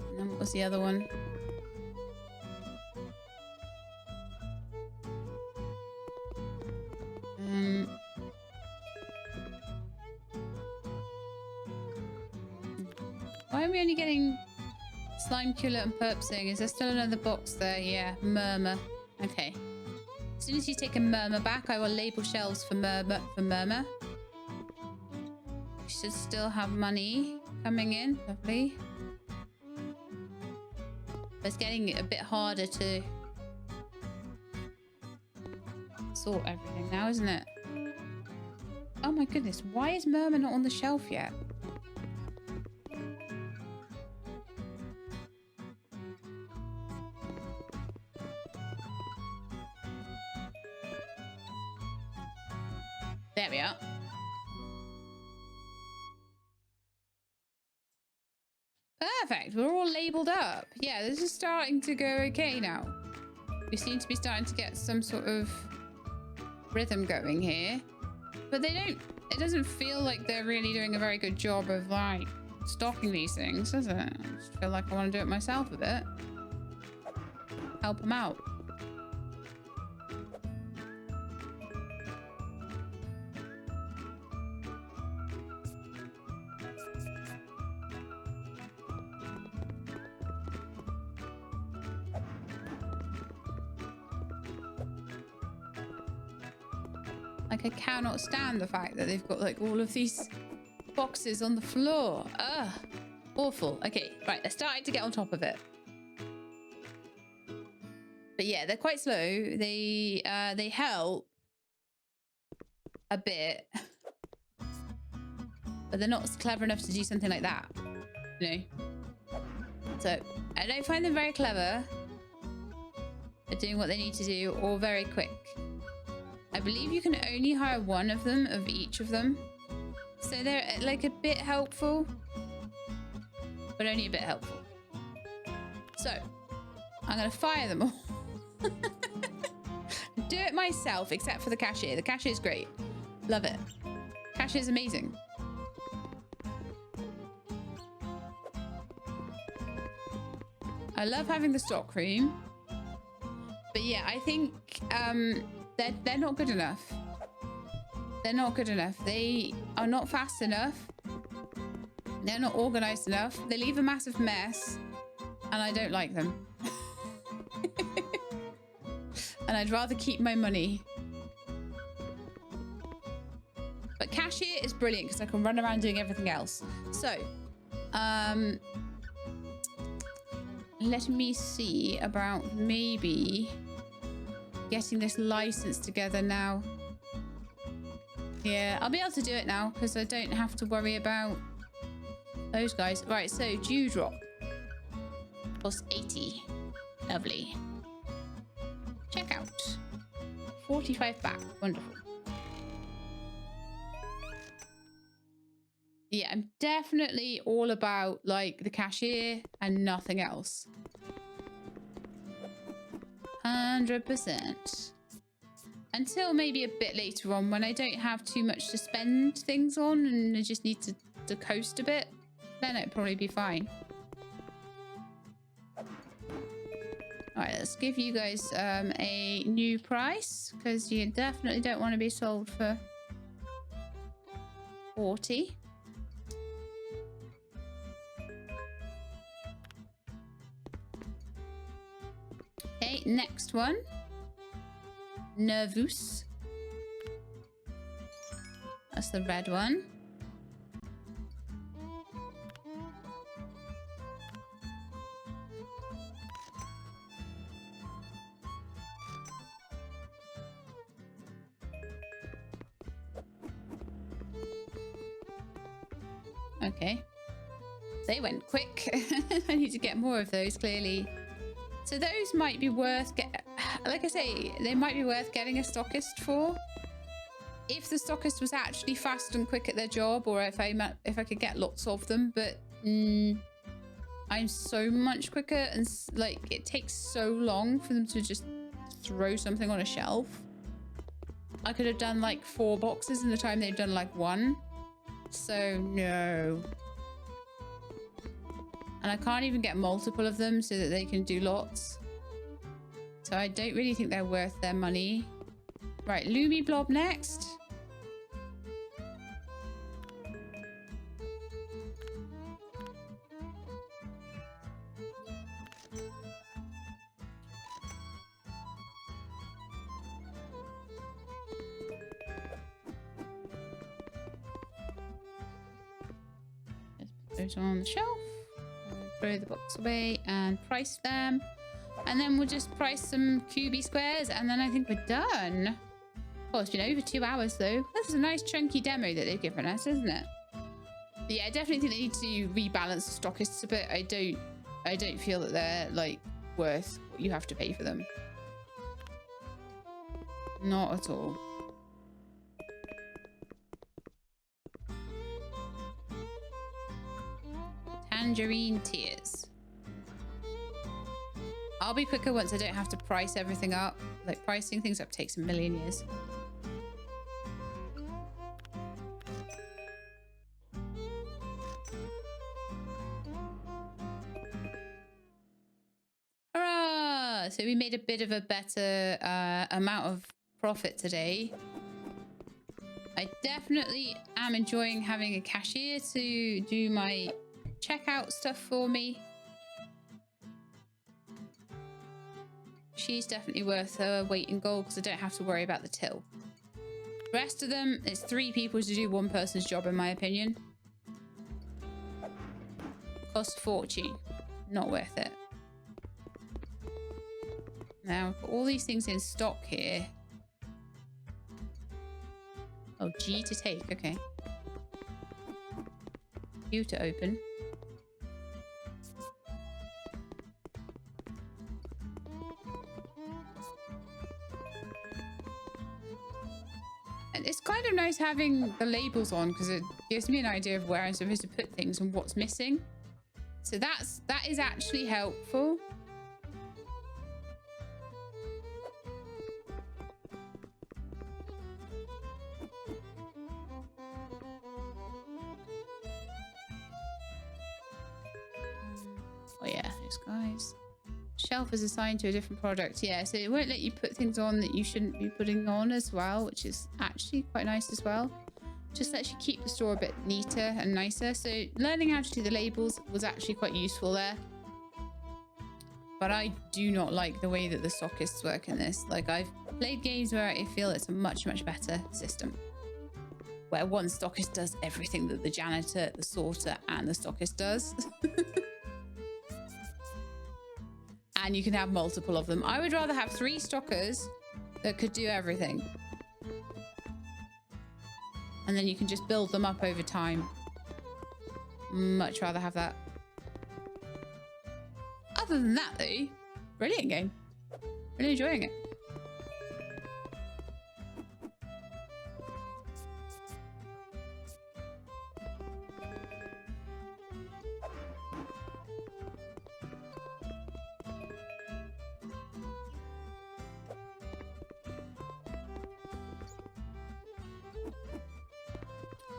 And then what was the other one? Why are we only getting slime killer and purpsing? Is there still another box there? Yeah, murmur. Okay. As soon as you take a murmur back, I will label shelves for murmur. We should still have money coming in. Lovely. But it's getting a bit harder to sort everything now, isn't it? Oh my goodness, why is murmur not on the shelf yet? There we are. Perfect. We're all labeled up. Yeah, this is starting to go okay now. We seem to be starting to get some sort of rhythm going here. But they don't... It doesn't feel like they're really doing a very good job of, like, stocking these things, does it? I just feel like I want to do it myself a bit. Help them out. Like, I cannot stand the fact that they've got, like, all of these boxes on the floor. Ugh. Awful. Okay, right. They're starting to get on top of it. But yeah, they're quite slow. They help a bit. But they're not clever enough to do something like that. You know? So, I don't find them very clever at doing what they need to do or very quick. I believe you can only hire one of them, of each of them. So they're like a bit helpful, but only a bit helpful. So I'm going to fire them all. Do it myself, except for the cashier. The cashier is great. Love it. Cashier is amazing. I love having the stock room. But yeah, I think they're not good enough. They're not good enough. They are not fast enough. They're not organized enough. They leave a massive mess. And I don't like them. And I'd rather keep my money. But cashier is brilliant because I can run around doing everything else. So, let me see about maybe getting this license together now. Yeah, I'll be able to do it now because I don't have to worry about those guys. Right, so dewdrop. Plus 80. Lovely. Checkout. 45 back. Wonderful. Yeah, I'm definitely all about like the cashier and nothing else. 100%. Until maybe a bit later on when I don't have too much to spend things on and I just need to coast a bit, then it'd probably be fine. All right, let's give you guys a new price because you definitely don't want to be sold for 40. Okay, next one. Nervous. That's the red one. Okay. They went quick. I need to get more of those, clearly. So those might be worth like I say, they might be worth getting a stockist for. If the stockist was actually fast and quick at their job, or if I could get lots of them, but I'm so much quicker and like it takes so long for them to just throw something on a shelf. I could have done like 4 boxes in the time they've done like 1. So no. And I can't even get multiple of them so that they can do lots. So I don't really think they're worth their money. Right, Lumi Blob next. Just put those on the shelf. Throw the box away and price them. And then we'll just price some QB squares and then I think we're done. Oh, it's been over 2 hours though. This is a nice chunky demo that they've given us, isn't it? But yeah, I definitely think they need to rebalance the stockists a bit. I don't feel that they're like worth what you have to pay for them. Not at all. Tangerine Tears. I'll be quicker once I don't have to price everything up. Like pricing things up takes a million years. Hurrah! So we made a bit of a better amount of profit today. I definitely am enjoying having a cashier to do my checkout stuff for me. She's definitely worth her weight in gold because I don't have to worry about the till. The rest of them, it's 3 people to do 1 person's job in my opinion. Cost a fortune. Not worth it. Now, I've got all these things in stock here. Oh, G to take. Okay. U to open. And it's kind of nice having the labels on because it gives me an idea of where I'm supposed to put things and what's missing. So that is actually helpful. Oh yeah, those guys. shelf is assigned to a different product. Yeah, so it won't let you put things on that you shouldn't be putting on as well, which is actually quite nice as well. Just lets you keep the store a bit neater and nicer. So learning how to do the labels was actually quite useful there. But I do not like the way that the stockists work in this. Like, I've played games where I feel it's a much, much better system, where one stockist does everything that the janitor, the sorter, and the stockist does. And you can have multiple of them. I would rather have 3 stockers that could do everything. And then you can just build them up over time. Much rather have that. Other than that, though, brilliant game. Really enjoying it.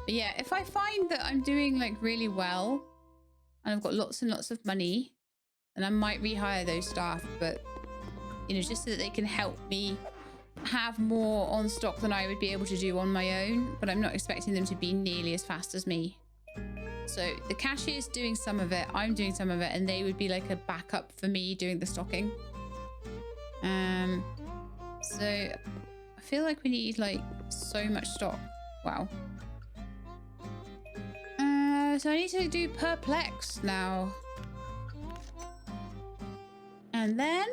But yeah, if I find that I'm doing like really well and I've got lots and lots of money, then I might rehire those staff, but you know, just so that they can help me have more on stock than I would be able to do on my own. But I'm not expecting them to be nearly as fast as me. So the cashier's doing some of it, I'm doing some of it, and they would be like a backup for me doing the stocking. So I feel like we need like so much stock. Wow. So I need to do perplex now. And then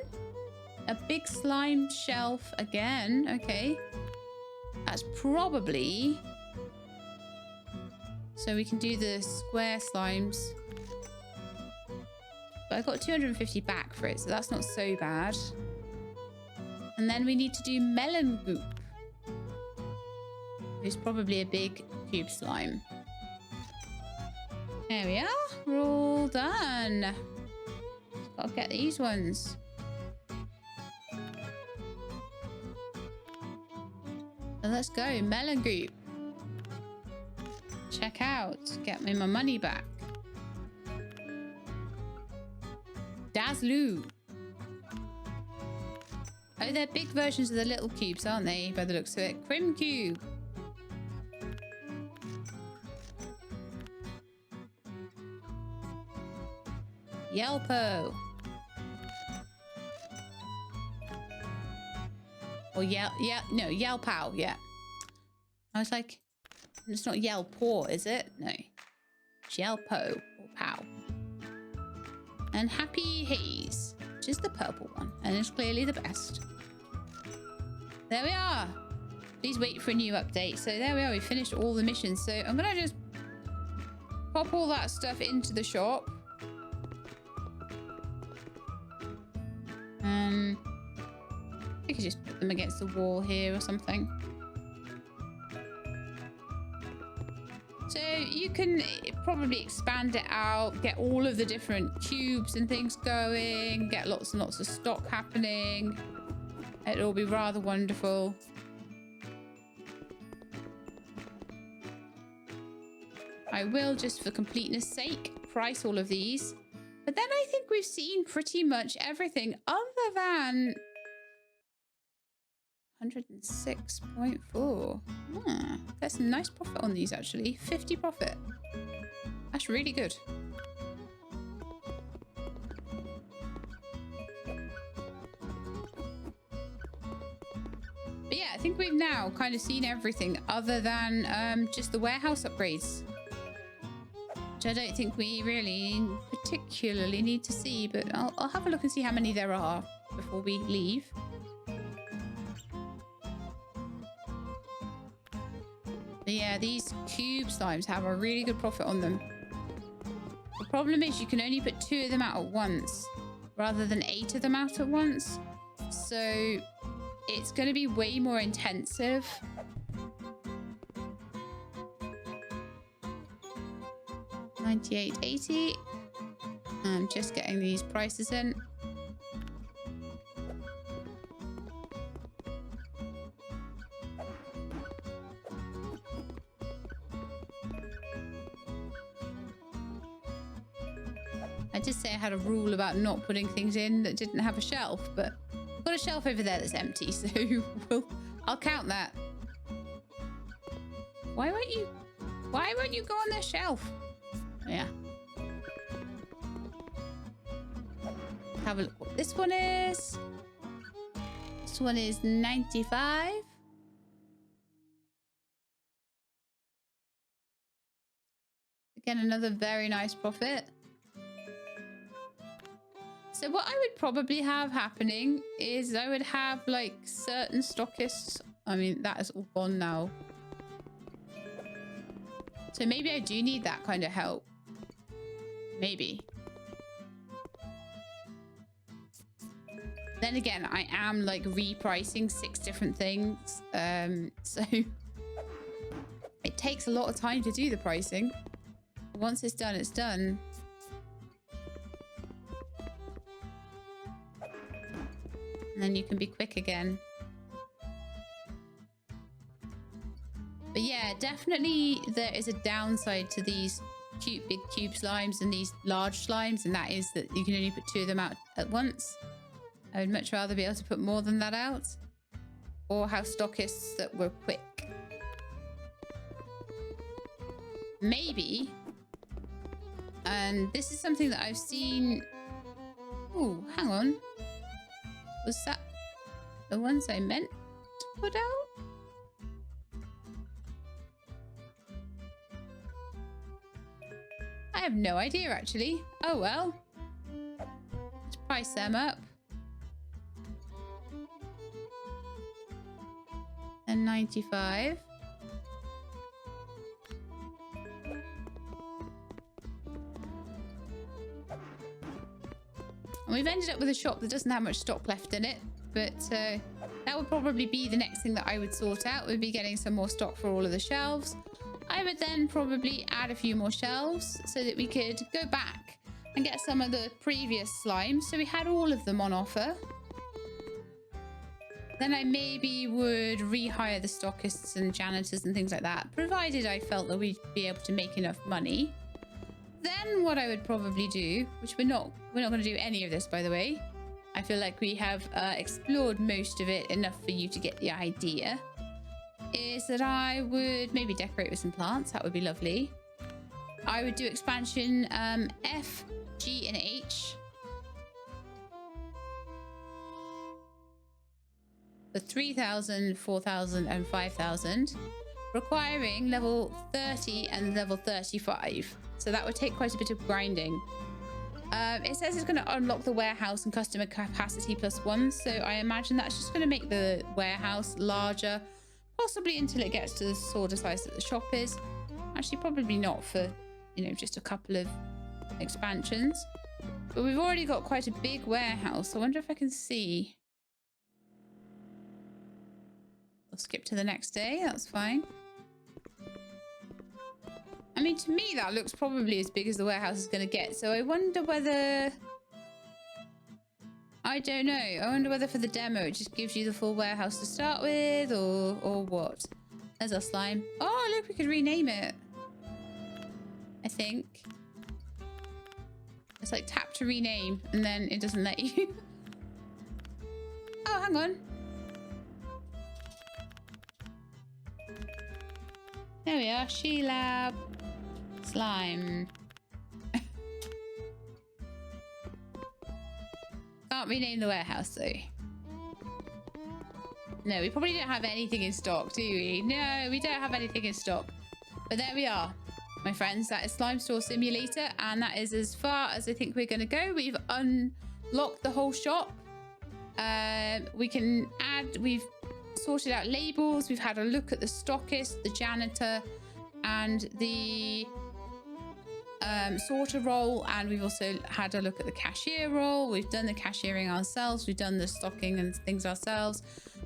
a big slime shelf again. Okay. That's probably... So we can do the square slimes. But I got 250 back for it, so that's not so bad. And then we need to do melon goop. It's probably a big cube slime. There we are. We're all done. Gotta get these ones. So let's go. Melon goop. Check out. Get me my money back. Dazloo. Oh, they're big versions of the little cubes, aren't they? By the looks of it. Crim cube. Yelpo. Or no, Yelpow, yeah. I was like, it's not Yelpaw, is it? No. It's Yelpo or Pow. And Happy Haze, which is the purple one. And it's clearly the best. There we are. Please wait for a new update. So there we are. We finished all the missions. So I'm going to just pop all that stuff into the shop. I could just put them against the wall here or something. So you can probably expand it out, get all of the different cubes and things going, get lots and lots of stock happening. It'll be rather wonderful. I will, just for completeness sake, price all of these. But then I think we've seen pretty much everything other than 106.4. There's some nice profit on these, actually. 50 profit. That's really good. But yeah, I think we've now kind of seen everything other than just the warehouse upgrades, which I don't think we really particularly need to see, but I'll have a look and see how many there are before we leave. But yeah, these cube slimes have a really good profit on them. The problem is you can only put 2 of them out at once rather than 8 of them out at once. So it's going to be way more intensive. $98.80. I'm just getting these prices in. I did say I had a rule about not putting things in that didn't have a shelf, but I've got a shelf over there that's empty, so I'll count that. Why won't you go on the shelf? Yeah. Have a look what this one is. This one is 95. Again, another very nice profit. So what I would probably have happening is I would have like certain stockists. I mean, that is all gone now. So maybe I do need that kind of help. Maybe. Then again, I am like repricing 6 different things. So it takes a lot of time to do the pricing. Once it's done, it's done. And then you can be quick again. But yeah, definitely there is a downside to these cute big cube slimes and these large slimes, and that is that you can only put 2 of them out at once. I would much rather be able to put more than that out, or have stockists that were quick. Maybe, and this is something that I've seen. Oh, hang on. Was that the ones I meant to put out? I have no idea, actually. Oh, well. Let's price them up. And 95. And we've ended up with a shop that doesn't have much stock left in it, but that would probably be the next thing that I would sort out, would be getting some more stock for all of the shelves. I would then probably add a few more shelves so that we could go back and get some of the previous slimes, so we had all of them on offer. Then I maybe would rehire the stockists and janitors and things like that, provided I felt that we'd be able to make enough money. Then what I would probably do, which we're not going to do any of this, by the way. I feel like we have explored most of it enough for you to get the idea. Is that I would maybe decorate with some plants. That would be lovely. I would do expansion F, G, and H. For 3,000, 4,000, and 5,000. Requiring level 30 and level 35. So that would take quite a bit of grinding. It says it's going to unlock the warehouse and customer capacity +1. So I imagine that's just going to make the warehouse larger. Possibly until it gets to the sort of size that the shop is. Actually, probably not for, you know, just a couple of expansions. But we've already got quite a big warehouse. I wonder if I can see. We'll skip to the next day. That's fine. I mean, to me, that looks probably as big as the warehouse is going to get. So I wonder whether... I don't know. I wonder whether for the demo it just gives you the full warehouse to start with, or what. There's our slime. Oh, look, we could rename it. I think. It's like tap to rename, and then it doesn't let you. Oh, hang on. There we are. She-Lab. Slime. Can't rename the warehouse though. No, we probably don't have anything in stock, do we? No, we don't have anything in stock. But there we are, my friends. That is Slime Store Simulator, and that is as far as I think we're going to go. We've unlocked the whole shop. We can add, we've sorted out labels. We've had a look at the stockist, the janitor, and the sorter role, and we've also had a look at the cashier role. We've done the cashiering ourselves. We've done the stocking and things ourselves.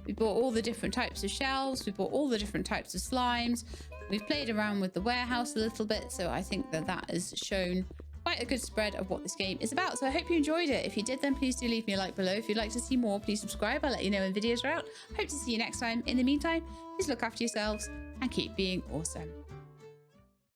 We bought all the different types of shelves. We bought all the different types of slimes. We've played around with the warehouse a little bit, so I think that that has shown quite a good spread of what this game is about. So I hope you enjoyed it. If you did, then please do leave me a like below. If you'd like to see more, please subscribe. I'll let you know when videos are out. Hope to see you next time. In the meantime, please look after yourselves and keep being awesome.